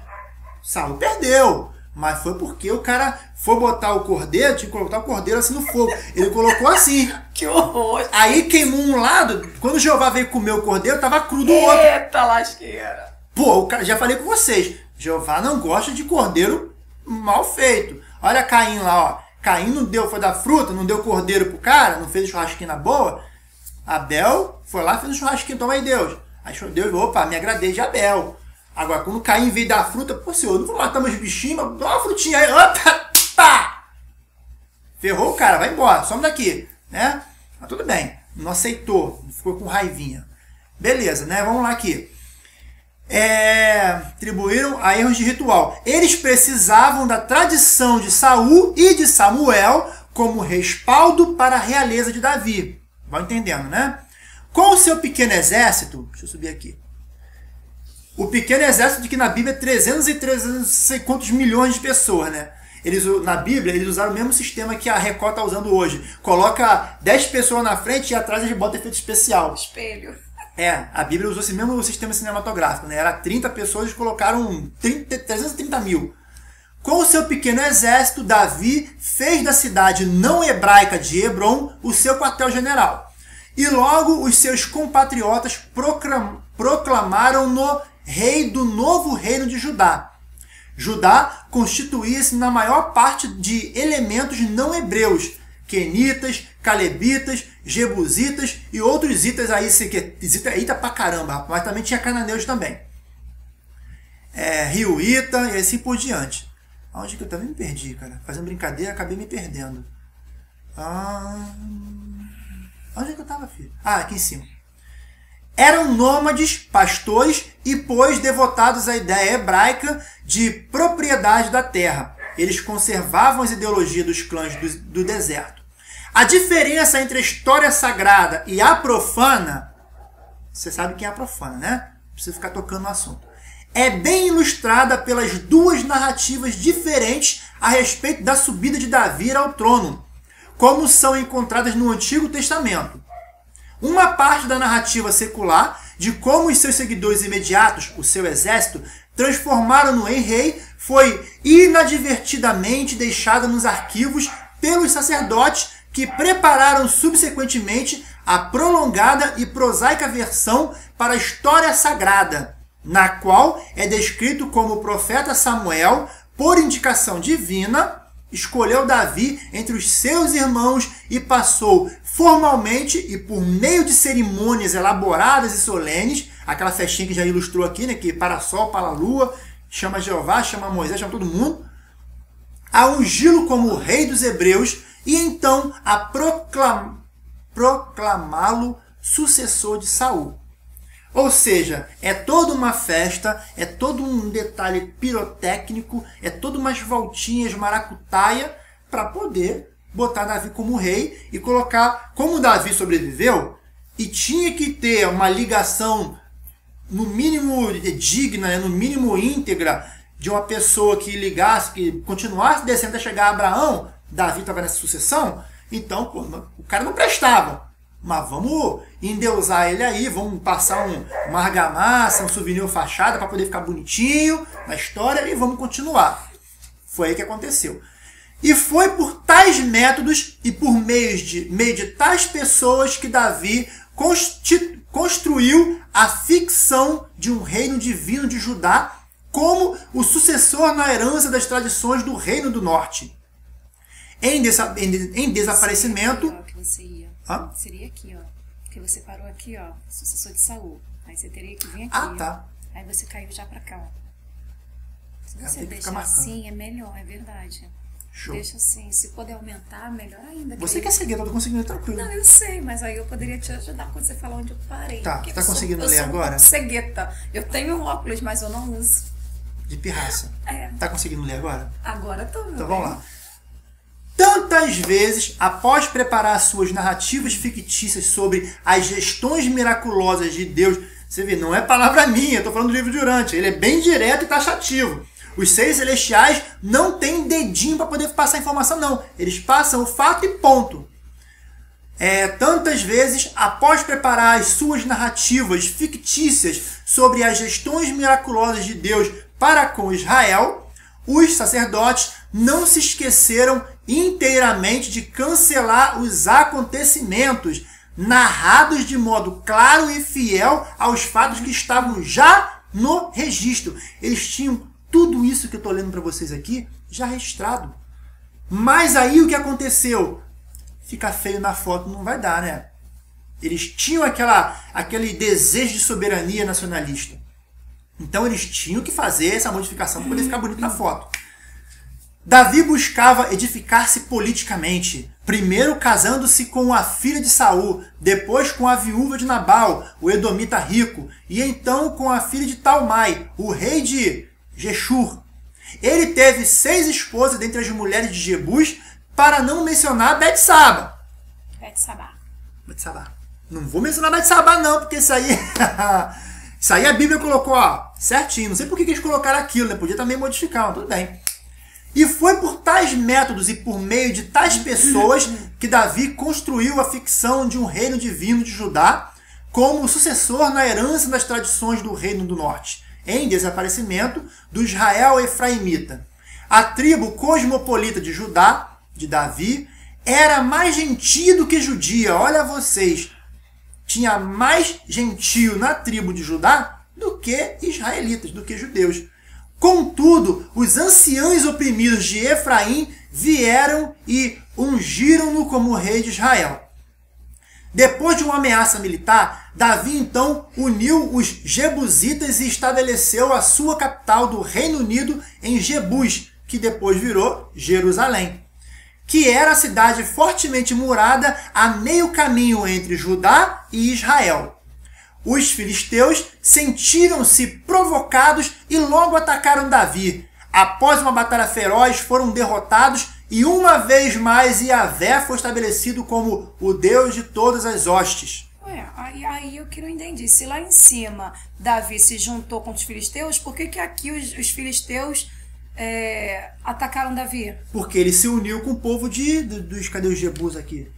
S1: Saul perdeu, mas foi porque o cara foi botar o cordeiro, tinha que colocar o cordeiro assim no fogo. Ele colocou assim.
S2: Que horror!
S1: Aí queimou um lado, quando Jeová veio comer o cordeiro, estava cru do outro.
S2: Eita lasqueira!
S1: Pô, já falei com vocês, Jeová não gosta de cordeiro mal feito. Olha Caim lá, ó. Caim não deu, foi dar fruta, não deu cordeiro pro cara, não fez churrasquinho na boa. Abel foi lá e fez um churrasquinho, toma aí Deus. Aí Deus, opa, me agradei de Abel. Agora, quando Caim veio dar fruta, pô, senhor, não vou matar meus bichinhos, mas dá uma frutinha aí, opa, pá! Ferrou o cara, vai embora, some daqui, né? Mas tudo bem, não aceitou, ficou com raivinha. Beleza, né? Vamos lá aqui. Atribuíram a erros de ritual. Eles precisavam da tradição de Saul e de Samuel como respaldo para a realeza de Davi. Vai entendendo, né? Com o seu pequeno exército, deixa eu subir aqui. O pequeno exército de que na Bíblia é 300 sei quantos milhões de pessoas, né? Na Bíblia, eles usaram o mesmo sistema que a Record está usando hoje. Coloca 10 pessoas na frente e atrás eles botam efeito especial.
S2: Espelho.
S1: A Bíblia usou esse mesmo sistema cinematográfico, né? Era 30 pessoas e colocaram 330 mil. Com o seu pequeno exército, Davi fez da cidade não hebraica de Hebron o seu quartel-general. E logo os seus compatriotas proclamaram-no rei do novo reino de Judá. Judá constituía-se na maior parte de elementos não hebreus, quenitas, calebitas, jebusitas e outros itas aí, ita pra caramba, mas também tinha cananeus também. Riuíta e assim por diante. Onde que eu também me perdi, cara? Fazendo brincadeira, acabei me perdendo. Onde é que eu tava, filho? Aqui em cima. Eram nômades, pastores e, pois, devotados à ideia hebraica de propriedade da terra. Eles conservavam as ideologias dos clãs do deserto. A diferença entre a história sagrada e a profana, você sabe quem é a profana, né? Não precisa ficar tocando no assunto. É bem ilustrada pelas duas narrativas diferentes a respeito da subida de Davi ao trono, como são encontradas no Antigo Testamento. Uma parte da narrativa secular de como os seus seguidores imediatos, o seu exército, transformaram-no em rei, foi inadvertidamente deixada nos arquivos pelos sacerdotes que prepararam subsequentemente a prolongada e prosaica versão para a história sagrada, na qual é descrito como o profeta Samuel, por indicação divina, escolheu Davi entre os seus irmãos e passou formalmente e por meio de cerimônias elaboradas e solenes, aquela festinha que já ilustrou aqui, né, que para sol, para a lua, chama Jeová, chama Moisés, chama todo mundo, a ungí-lo como o rei dos hebreus e então a proclamá-lo sucessor de Saul. Ou seja, é toda uma festa, é todo um detalhe pirotécnico, é todas umas voltinhas maracutaia para poder botar Davi como rei e colocar, como Davi sobreviveu e tinha que ter uma ligação no mínimo digna, no mínimo íntegra de uma pessoa que ligasse, que continuasse descendo até chegar a Abraão, Davi estava nessa sucessão, então pô, o cara não prestava. Mas vamos endeusar ele aí, vamos passar uma argamassa, um souvenir fachada para poder ficar bonitinho na história e vamos continuar. Foi aí que aconteceu. E foi por tais métodos e por meio de tais pessoas que Davi construiu a ficção de um reino divino de Judá como o sucessor na herança das tradições do Reino do Norte. Em desaparecimento...
S2: Hã? Seria aqui, ó. Porque você parou aqui, ó. Sucessor de Saul. Aí você teria que vir aqui.
S1: Ah, tá.
S2: Ó. Aí você caiu já pra cá, ó. Se você deixar assim, é melhor, é verdade.
S1: Show.
S2: Deixa assim. Se puder aumentar, melhor ainda.
S1: Você quer seguir, eu tô conseguindo tranquilo.
S2: Não, eu sei, mas aí eu poderia te ajudar quando você falar onde eu parei.
S1: Tá, tá conseguindo ler agora?
S2: Eu sou cegueta. Eu tenho óculos, mas eu não uso.
S1: De pirraça.
S2: É.
S1: Tá conseguindo ler agora?
S2: Agora tô.
S1: Então vamos lá. Tantas vezes, após preparar suas narrativas fictícias sobre as gestões miraculosas de Deus, você vê, não é palavra minha, eu estou falando do livro de Urântia, ele é bem direto e taxativo. Os seres celestiais não têm dedinho para poder passar informação, não. Eles passam o fato e ponto. Tantas vezes, após preparar as suas narrativas fictícias sobre as gestões miraculosas de Deus para com Israel, os sacerdotes não se esqueceram inteiramente de cancelar os acontecimentos narrados de modo claro e fiel aos fatos que estavam já no registro. Eles tinham tudo isso que eu estou lendo para vocês aqui já registrado. Mas aí o que aconteceu? Ficar feio na foto não vai dar, né? Eles tinham aquele desejo de soberania nacionalista. Então eles tinham que fazer essa modificação para poder ficar bonito na foto. Davi buscava edificar-se politicamente, primeiro casando-se com a filha de Saul, depois com a viúva de Nabal, o edomita rico, e então com a filha de Talmai, o rei de Geshur. Ele teve 6 esposas dentre as mulheres de Jebus, para não mencionar Betsaba. Betsaba. Não vou mencionar Betsaba não, porque isso aí... isso aí a Bíblia colocou, ó, certinho. Não sei por que eles colocaram aquilo, né? Podia também modificar, mas tudo bem. E foi por tais métodos e por meio de tais pessoas que Davi construiu a ficção de um reino divino de Judá como sucessor na herança das tradições do Reino do Norte, em desaparecimento do Israel efraimita. A tribo cosmopolita de Judá, de Davi, era mais gentil do que judia. Olha vocês, tinha mais gentio na tribo de Judá do que israelitas, do que judeus. Contudo, os anciãos oprimidos de Efraim vieram e ungiram-no como rei de Israel. Depois de uma ameaça militar, Davi então uniu os Jebusitas e estabeleceu a sua capital do Reino Unido em Jebus, que depois virou Jerusalém, que era a cidade fortemente murada a meio caminho entre Judá e Israel. Os filisteus sentiram-se provocados e logo atacaram Davi. Após uma batalha feroz, foram derrotados e uma vez mais Yahvé foi estabelecido como o Deus de todas as hostes.
S2: Aí eu que não entendi. Se lá em cima Davi se juntou com os filisteus, por que aqui os filisteus atacaram Davi?
S1: Porque ele se uniu com o povo dos... Cadê os Jebus aqui?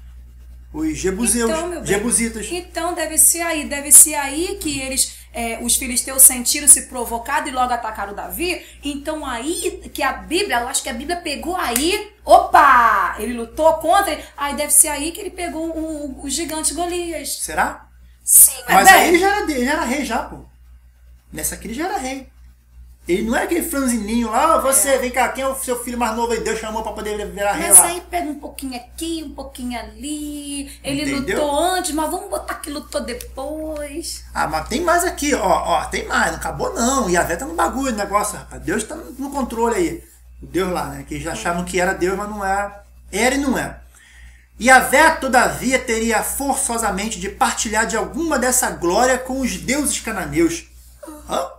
S1: Os Jebuseus,
S2: Então, meu bem,
S1: Jebusitas.
S2: Então deve ser aí que eles, os filisteus sentiram se provocados e logo atacaram Davi. Então aí que a Bíblia, eu acho que a Bíblia pegou aí, opa, ele lutou contra, aí deve ser aí que ele pegou o gigante Golias.
S1: Será?
S2: Sim,
S1: Mas
S2: bem,
S1: aí ele já era rei já, pô. Nessa aqui ele já era rei. Ele não é aquele franzininho lá, você, vem cá, quem é o seu filho mais novo aí? Deus chamou pra poder virar rei
S2: mas
S1: lá.
S2: aí pega um pouquinho aqui, um pouquinho ali. Ele
S1: Entendeu?
S2: lutou antes, mas vamos botar que lutou depois.
S1: Ah, mas tem mais aqui, ó, tem mais, não acabou não. Yahvé tá no bagulho, no negócio, rapaz. Deus tá no controle aí. O Deus lá, né? Que eles achavam que era Deus, mas não era. Era e não era. Yahvé, todavia, teria forçosamente de partilhar de alguma dessa glória com os deuses cananeus. Hã?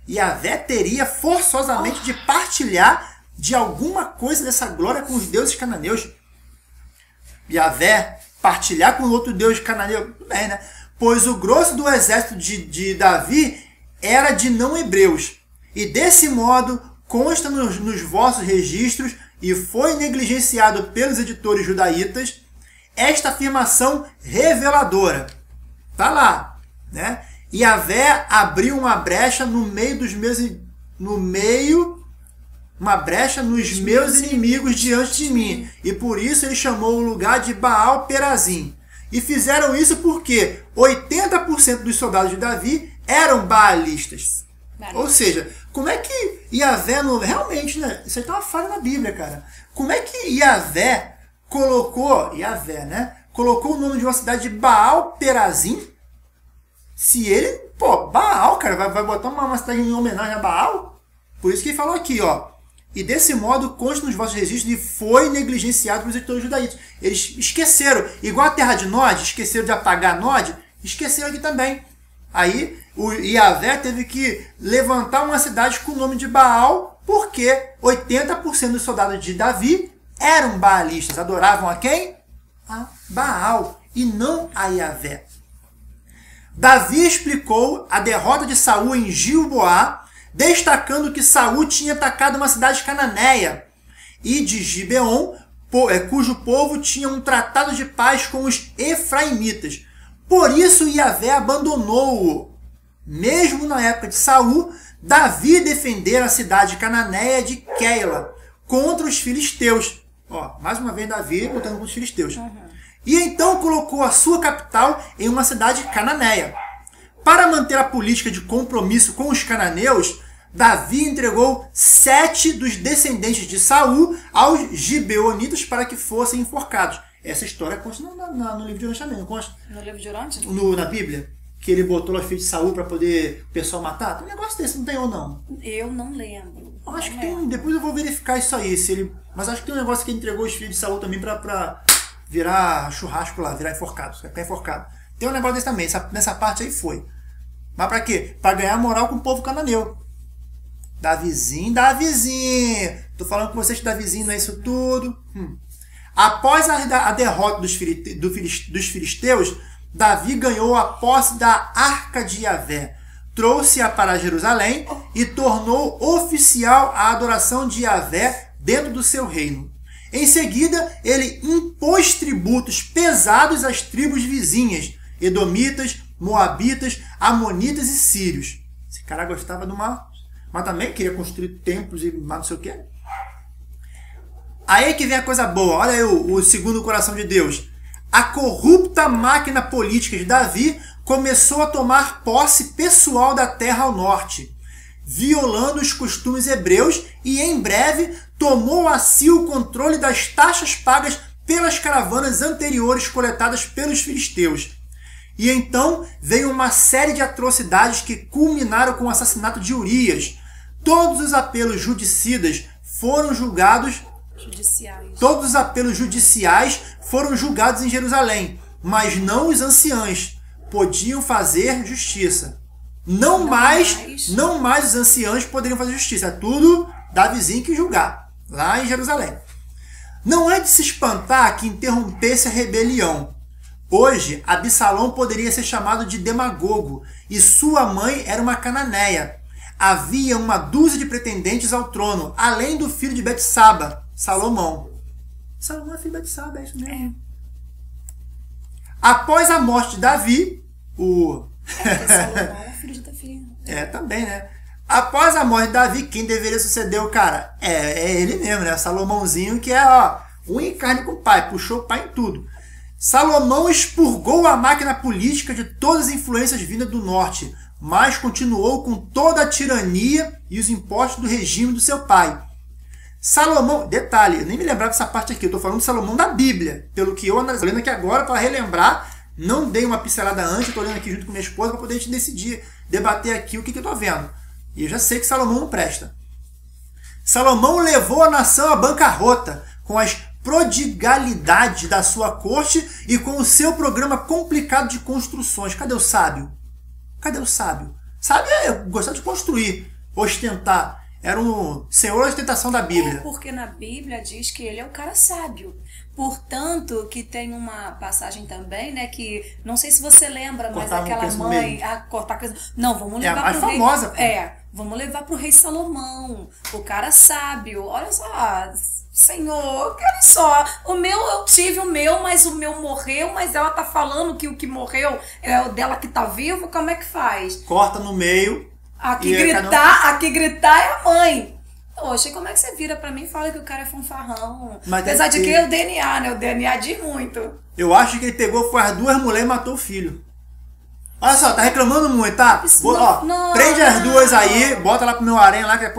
S1: Yahvé teria forçosamente de partilhar de alguma coisa dessa glória com os deuses cananeus. Yahvé partilhar com outro deus cananeu, tudo bem, né? Pois o grosso do exército de Davi era de não-hebreus. E desse modo consta nos vossos registros e foi negligenciado pelos editores judaítas esta afirmação reveladora. Tá lá, né? Yahvé abriu uma brecha nos meus inimigos diante de mim. E por isso ele chamou o lugar de Baal Perazim. E fizeram isso porque 80% dos soldados de Davi eram baalistas. Ou seja, como é que Yahvé... Realmente, né? Isso aí tá uma falha na Bíblia, cara. Como é que Yahvé colocou... Yahvé, né? Colocou o nome de uma cidade de Baal Perazim? Se ele, Baal, cara, vai botar uma cidade em homenagem a Baal? Por isso que ele falou aqui, ó. E desse modo consta nos vossos registros e foi negligenciado pelos editores judaítas. Eles esqueceram, igual a terra de Nod, esqueceram de apagar Nod, esqueceram aqui também. Aí o Yahvé teve que levantar uma cidade com o nome de Baal, porque 80% dos soldados de Davi eram baalistas, adoravam a quem? A Baal, e não a Yahvé. Davi explicou a derrota de Saul em Gilboá, destacando que Saul tinha atacado uma cidade cananeia e de Gibeon, cujo povo tinha um tratado de paz com os efraimitas. Por isso Yahvé abandonou-o. Mesmo na época de Saul, Davi defendera a cidade cananeia de Keila contra os filisteus. Ó, mais uma vez Davi lutando contra os filisteus. E então colocou a sua capital em uma cidade cananeia. Para manter a política de compromisso com os cananeus, Davi entregou 7 dos descendentes de Saul aos gibeonitas para que fossem enforcados. Essa história consta no livro de Urântia também, não consta?
S2: No livro de Urântia?
S1: Na Bíblia? Que ele botou lá os filhos de Saul para poder o pessoal matar? Tem um negócio desse, não tem ou não?
S2: Eu não lembro.
S1: Acho que tem, depois eu vou verificar isso aí. Mas acho que tem um negócio que ele entregou os filhos de Saul também para virar churrasco lá, virar enforcado, ficar enforcado. Tem um negócio desse também, nessa parte aí foi. Mas pra quê? Pra ganhar moral com o povo cananeu. Davizinho. Tô falando com vocês que Davizinho não é isso tudo. Após a derrota dos filisteus, Davi ganhou a posse da Arca de Yahvé, trouxe-a para Jerusalém e tornou oficial a adoração de Yahvé dentro do seu reino. Em seguida, ele impôs tributos pesados às tribos vizinhas, edomitas, moabitas, amonitas e sírios. Esse cara gostava de mas também queria construir templos e não sei o que. Aí que vem a coisa boa. Olha aí o segundo coração de Deus. A corrupta máquina política de Davi começou a tomar posse pessoal da terra ao norte, violando os costumes hebreus e, em breve, tomou a si o controle das taxas pagas pelas caravanas anteriores coletadas pelos filisteus. E então veio uma série de atrocidades que culminaram com o assassinato de Urias. Todos os apelos judiciais foram julgados em Jerusalém, mas não os anciãos podiam fazer justiça. Não mais os anciãos poderiam fazer justiça. É tudo Davizinho que julgar, lá em Jerusalém. Não é de se espantar que interrompesse a rebelião. Hoje, Absalão poderia ser chamado de demagogo, e sua mãe era uma cananeia. havia uma dúzia de pretendentes ao trono, além do filho de Betsaba, Salomão. Salomão é filho de Betsaba, é isso mesmo. Após a morte de Davi,
S2: Salomão é filho de Davi.
S1: Também, né? Após a morte de Davi, quem deveria suceder o cara? É ele mesmo, né? Salomãozinho, que é, unha e carne com o pai, puxou o pai em tudo. Salomão expurgou a máquina política de todas as influências vindas do norte, mas continuou com toda a tirania e os impostos do regime do seu pai. Salomão, detalhe, eu nem me lembrava dessa parte aqui, eu estou falando de Salomão da Bíblia, pelo que eu analisei, lendo aqui agora para relembrar, não dei uma pincelada antes, estou lendo aqui junto com minha esposa para poder decidir, debater aqui o que eu estou vendo. E eu já sei que Salomão não presta. Salomão levou a nação à bancarrota com as prodigalidades da sua corte e com o seu programa complicado de construções. Cadê o sábio? Cadê o sábio? Sábio é gostar de construir, ostentar. Era um senhor ostentação da Bíblia.
S2: Porque na Bíblia diz que ele é o cara sábio. Portanto, que tem uma passagem também, né, que não sei se você lembra, mas aquela mãe cortar a criança. Não, vamos levar pro
S1: famosa,
S2: rei. Vamos levar pro rei Salomão, o cara sábio. Olha só, Senhor, olha só, eu tive o meu, mas o meu morreu, mas ela tá falando que o que morreu é o dela que tá vivo, como é que faz?
S1: Corta no meio.
S2: Aqui gritar é a mãe. Poxa, e como é que você vira pra mim e fala que o cara é fanfarrão?
S1: Mas
S2: apesar de que é o DNA, né? O DNA diz muito.
S1: Eu acho que ele pegou, foi as duas mulheres e matou o filho. Olha só, tá reclamando muito, tá? Prende as duas aí, bota lá pro meu harém lá, que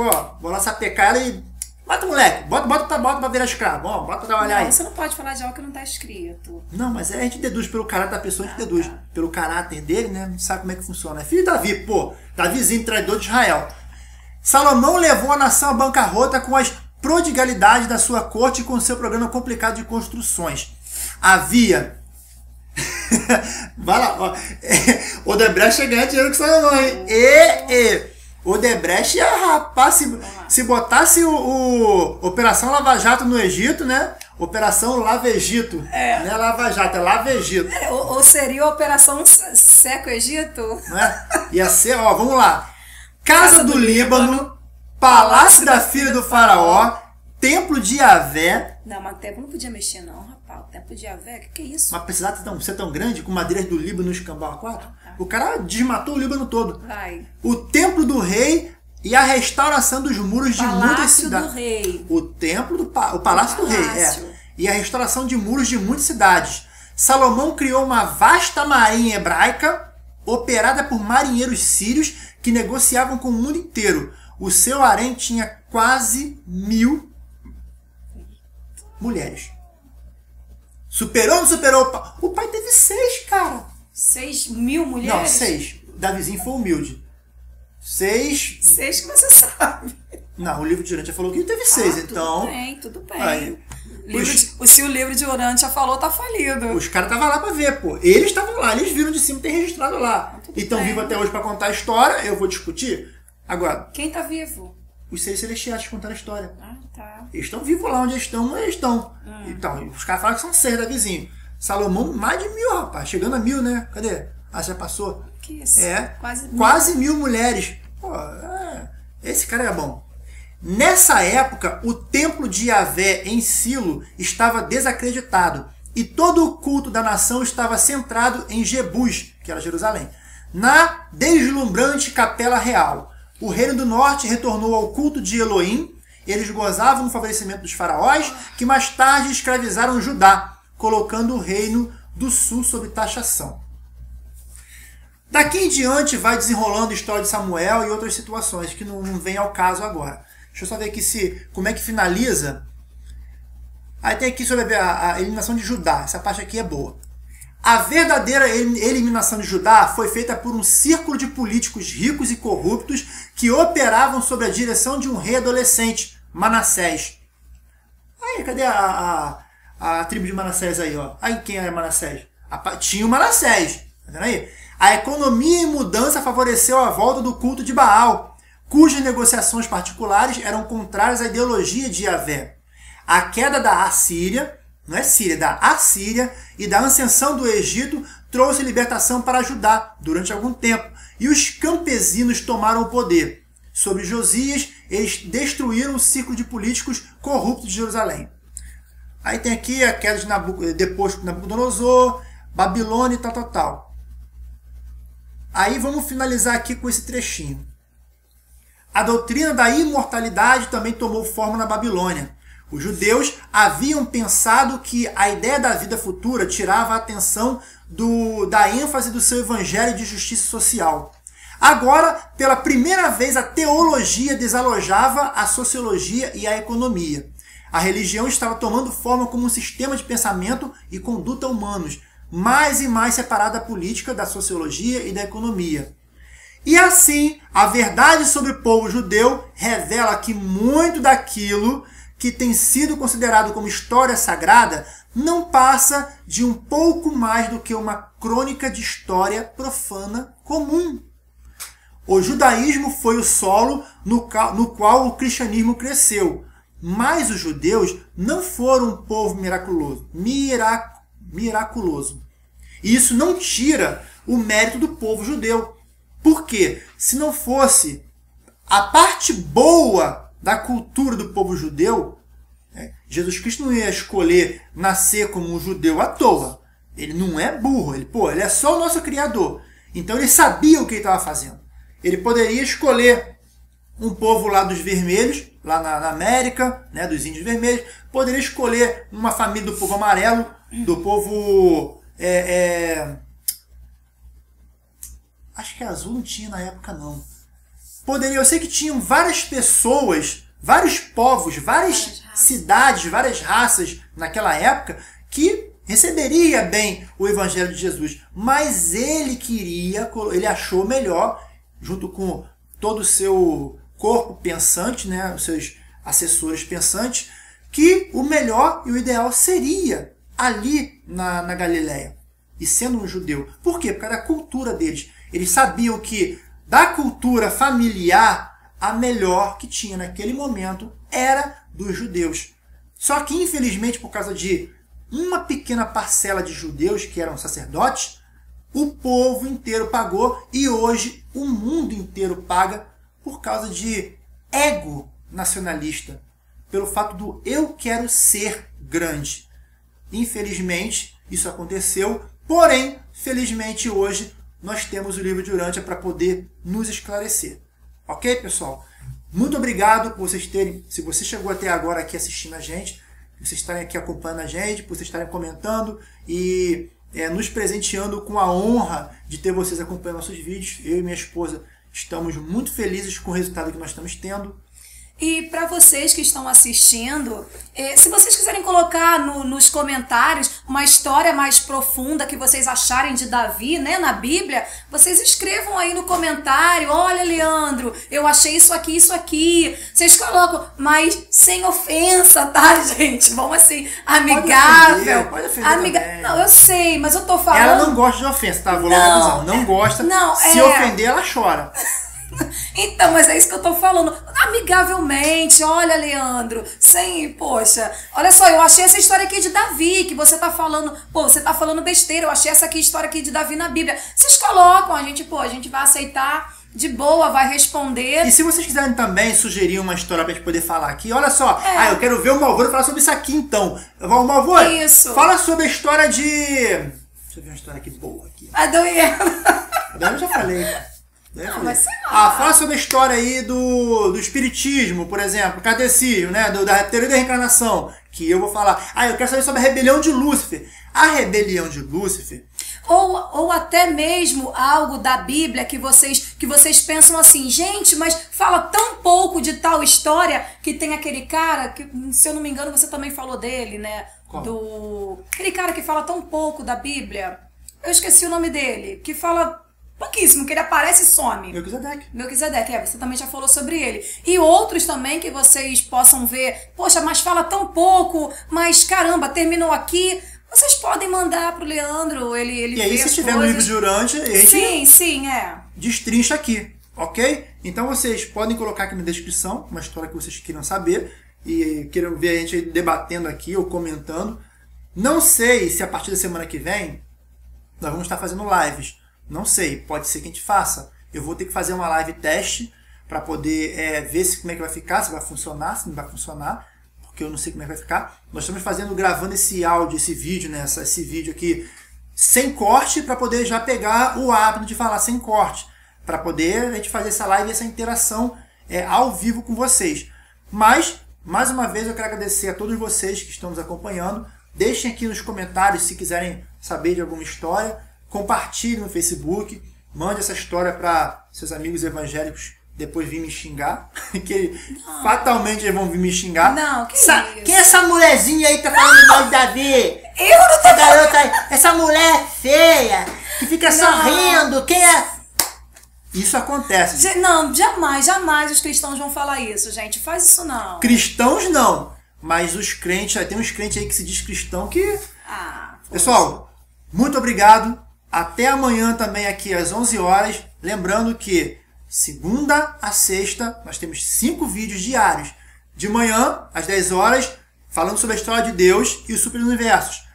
S1: vou lá sapecar ela e... Bota o moleque, bota pra virar escravo, bota pra trabalhar aí.
S2: Você não pode falar de algo que não tá escrito.
S1: Não, mas a gente deduz pelo caráter da pessoa, a gente deduz pelo caráter dele, né? A gente sabe como é que funciona. É filho de Davi, Davizinho, traidor de Israel. Salomão levou a nação à bancarrota com as prodigalidades da sua corte e com seu programa complicado de construções. Havia... Vai lá, Odebrecht ganha dinheiro com Salomão, hein? Odebrecht, rapaz, se botasse o Operação Lava Jato no Egito, né? Operação Lava Egito. Não é Lava Jato, é Lava Egito.
S2: Ou seria a Operação Seco Egito?
S1: Ia ser, vamos lá. Casa do Líbano, Palácio da Filha do Faraó, Templo de Yahvé.
S2: Não, mas o templo não podia mexer não, rapaz. O templo de Yahvé, que é isso?
S1: Mas precisava ser tão grande, com madeiras do Líbano no escambau A4? O cara desmatou o Líbano todo.
S2: Vai.
S1: O Templo do Rei e a restauração dos muros de muitas cidades.
S2: Palácio do Rei.
S1: O Palácio do Rei, E a restauração de muros de muitas cidades. Salomão criou uma vasta marinha hebraica, operada por marinheiros sírios que negociavam com o mundo inteiro. O seu harém tinha quase 1000 mulheres. Superou ou não superou? O pai teve 6, cara.
S2: 6.000 mulheres?
S1: Não, 6. Davizinho foi humilde. 6.
S2: 6 que você sabe.
S1: Não, o livro de Urântia falou que teve 6, então...
S2: Tudo bem. Se o livro de Urântia falou, tá falido.
S1: Os caras estavam lá pra ver, Eles estavam lá, eles viram de cima, tem registrado lá. E estão vivos até hoje pra contar a história, eu vou discutir. Agora...
S2: Quem tá vivo?
S1: Os 6 celestiais contaram a história.
S2: Tá.
S1: Eles estão vivos lá onde eles estão. Então, os caras falaram que são 6 Davizinho. Salomão, mais de 1000, rapaz. Chegando a 1000, né? Cadê? Já passou?
S2: Que isso?
S1: Quase 1000 mulheres. Esse cara é bom. Nessa época, o templo de Yahvé em Silo estava desacreditado e todo o culto da nação estava centrado em Jebus, que era Jerusalém, na deslumbrante capela real. O reino do norte retornou ao culto de Elohim. Eles gozavam do favorecimento dos faraós, que mais tarde escravizaram Judá, colocando o reino do sul sob taxação. Daqui em diante vai desenrolando a história de Samuel e outras situações que não vem ao caso agora. Deixa eu só ver aqui como é que finaliza. Aí tem aqui sobre a eliminação de Judá. Essa parte aqui é boa. A verdadeira eliminação de Judá foi feita por um círculo de políticos ricos e corruptos que operavam sob a direção de um rei adolescente, Manassés. Aí, cadê a tribo de Manassés aí? Aí quem era Manassés? Tinha o Manassés. Tá vendo aí? A economia em mudança favoreceu a volta do culto de Baal, cujas negociações particulares eram contrárias à ideologia de Yahvé. A queda da Assíria, não é Síria, da Assíria e da ascensão do Egito trouxe libertação para Judá durante algum tempo, e os campesinos tomaram o poder. sobre Josias, eles destruíram o círculo de políticos corruptos de Jerusalém. Aí tem aqui a queda de depois de Nabucodonosor, Babilônia e tal. Aí vamos finalizar aqui com esse trechinho. A doutrina da imortalidade também tomou forma na Babilônia. Os judeus haviam pensado que a ideia da vida futura tirava a atenção da ênfase do seu evangelho de justiça social. Agora, pela primeira vez, a teologia desalojava a sociologia e a economia. A religião estava tomando forma como um sistema de pensamento e conduta humanos, mais e mais separado da política, da sociologia e da economia. E assim, a verdade sobre o povo judeu revela que muito daquilo que tem sido considerado como história sagrada não passa de um pouco mais do que uma crônica de história profana comum. O judaísmo foi o solo no qual o cristianismo cresceu, mas os judeus não foram um povo miraculoso. E isso não tira o mérito do povo judeu. Porque se não fosse a parte boa da cultura do povo judeu, Jesus Cristo não ia escolher nascer como um judeu à toa. Ele não é burro, ele é só o nosso Criador. Então ele sabia o que ele estava fazendo. Ele poderia escolher um povo lá dos vermelhos, lá na América, né, dos índios vermelhos, poderia escolher uma família do povo amarelo, do povo... acho que azul não tinha na época, não. Eu sei que tinham várias pessoas, vários povos, várias cidades, várias raças naquela época que receberia bem o Evangelho de Jesus. Mas ele achou melhor, junto com todo o seu corpo pensante, né, os seus assessores pensantes, que o melhor e o ideal seria ali na Galileia. E sendo um judeu. Por quê? Por causa da cultura deles. Eles sabiam que da cultura familiar, a melhor que tinha naquele momento era dos judeus. Só que, infelizmente, por causa de uma pequena parcela de judeus, que eram sacerdotes, o povo inteiro pagou e hoje o mundo inteiro paga por causa de ego nacionalista. Pelo fato do eu quero ser grande. Infelizmente, isso aconteceu. Porém, felizmente, hoje nós temos o livro de Urântia para poder nos esclarecer. Ok, pessoal? Muito obrigado por vocês terem, se você chegou até agora aqui assistindo a gente, por vocês estarem aqui acompanhando a gente, por vocês estarem comentando e nos presenteando com a honra de ter vocês acompanhando nossos vídeos. Eu e minha esposa estamos muito felizes com o resultado que nós estamos tendo.
S2: E para vocês que estão assistindo, se vocês quiserem colocar nos comentários uma história mais profunda que vocês acharem de Davi, né, na Bíblia, vocês escrevam aí no comentário: olha, Leandro, eu achei isso aqui, isso aqui. Vocês colocam, mas sem ofensa, tá, gente? Vamos assim, amigável.
S1: Pode ofender
S2: Não, eu sei, mas eu tô falando...
S1: Ela não gosta de ofensa, tá? Vou logo avisando. Não gosta. Se ofender, ela chora.
S2: Então, mas é isso que eu tô falando. Amigavelmente, olha, Leandro, poxa, olha só, eu achei essa história aqui de Davi, que você tá falando, você tá falando besteira, eu achei essa história aqui de Davi na Bíblia. Vocês colocam, a gente vai aceitar de boa, vai responder.
S1: E se vocês quiserem também sugerir uma história pra gente poder falar aqui, olha só, eu quero ver o Malvoro falar sobre isso aqui, então. O Malvoro, fala sobre a história de... Deixa eu ver uma história aqui boa aqui.
S2: A do Ian.
S1: Eu já falei.
S2: Não, mas sei lá.
S1: Fala sobre a história aí do espiritismo, por exemplo, kardecismo, né, da teoria da reencarnação, que eu vou falar. Eu quero saber sobre a rebelião de Lúcifer. A rebelião de Lúcifer...
S2: Ou até mesmo algo da Bíblia que vocês pensam assim, gente, mas fala tão pouco de tal história, que tem aquele cara, que se eu não me engano você também falou dele, né? Aquele cara que fala tão pouco da Bíblia, eu esqueci o nome dele, que fala... pouquíssimo, que ele aparece e some. Melquisedeque, você também já falou sobre ele. E outros também que vocês possam ver, poxa, mas fala tão pouco, mas caramba, terminou aqui. Vocês podem mandar pro Leandro, ele
S1: e aí, se tiver no livro de Urântia, a
S2: gente
S1: destrincha aqui, ok? Então vocês podem colocar aqui na descrição uma história que vocês queiram saber e queiram ver a gente debatendo aqui ou comentando. Não sei se a partir da semana que vem nós vamos estar fazendo lives. Não sei, pode ser que a gente faça. Eu vou ter que fazer uma live teste para poder ver como é que vai ficar, se vai funcionar, se não vai funcionar, porque eu não sei como é que vai ficar. Nós estamos gravando esse áudio, esse vídeo, né, esse vídeo aqui sem corte, para poder já pegar o hábito de falar sem corte, para poder a gente fazer essa live e essa interação ao vivo com vocês. Mas, mais uma vez, eu quero agradecer a todos vocês que estão nos acompanhando. Deixem aqui nos comentários se quiserem saber de alguma história. Compartilhem no Facebook. Mande essa história para seus amigos evangélicos depois vir me xingar. Que fatalmente eles vão vir me xingar.
S2: Não, que isso?
S4: Quem é essa mulherzinha aí que tá falando mal de Davi?
S2: Eu não tô
S4: Essa garota aí, essa mulher feia, que fica sorrindo. Quem é?
S1: Isso acontece.
S2: Não, jamais os cristãos vão falar isso, gente. Faz isso não.
S1: Cristãos não. Mas os crentes, tem uns crentes aí que se diz cristão que... Pessoal, muito obrigado. Até amanhã também aqui às 11 horas. Lembrando que segunda a sexta nós temos 5 vídeos diários. De manhã, às 10 horas, falando sobre a história de Deus e os superuniversos.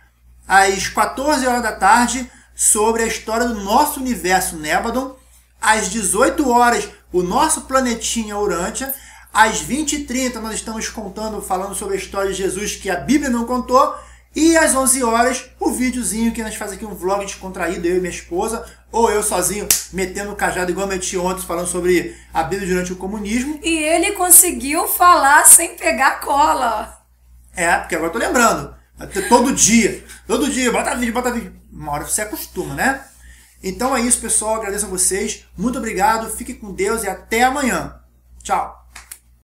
S1: Às 14 horas da tarde, sobre a história do nosso universo Nébadon. Às 18 horas, o nosso planetinha Urântia. Às 20h30, nós estamos falando sobre a história de Jesus que a Bíblia não contou. E às 11 horas, o videozinho que nós fazemos aqui, um vlog descontraído, eu e minha esposa, ou eu sozinho, metendo o cajado igual eu meti ontem, falando sobre a Bíblia durante o comunismo.
S2: E ele conseguiu falar sem pegar cola.
S1: Porque agora eu tô lembrando. Todo dia, bota vídeo. Uma hora você acostuma, né? Então é isso, pessoal. Agradeço a vocês. Muito obrigado. Fiquem com Deus e até amanhã. Tchau.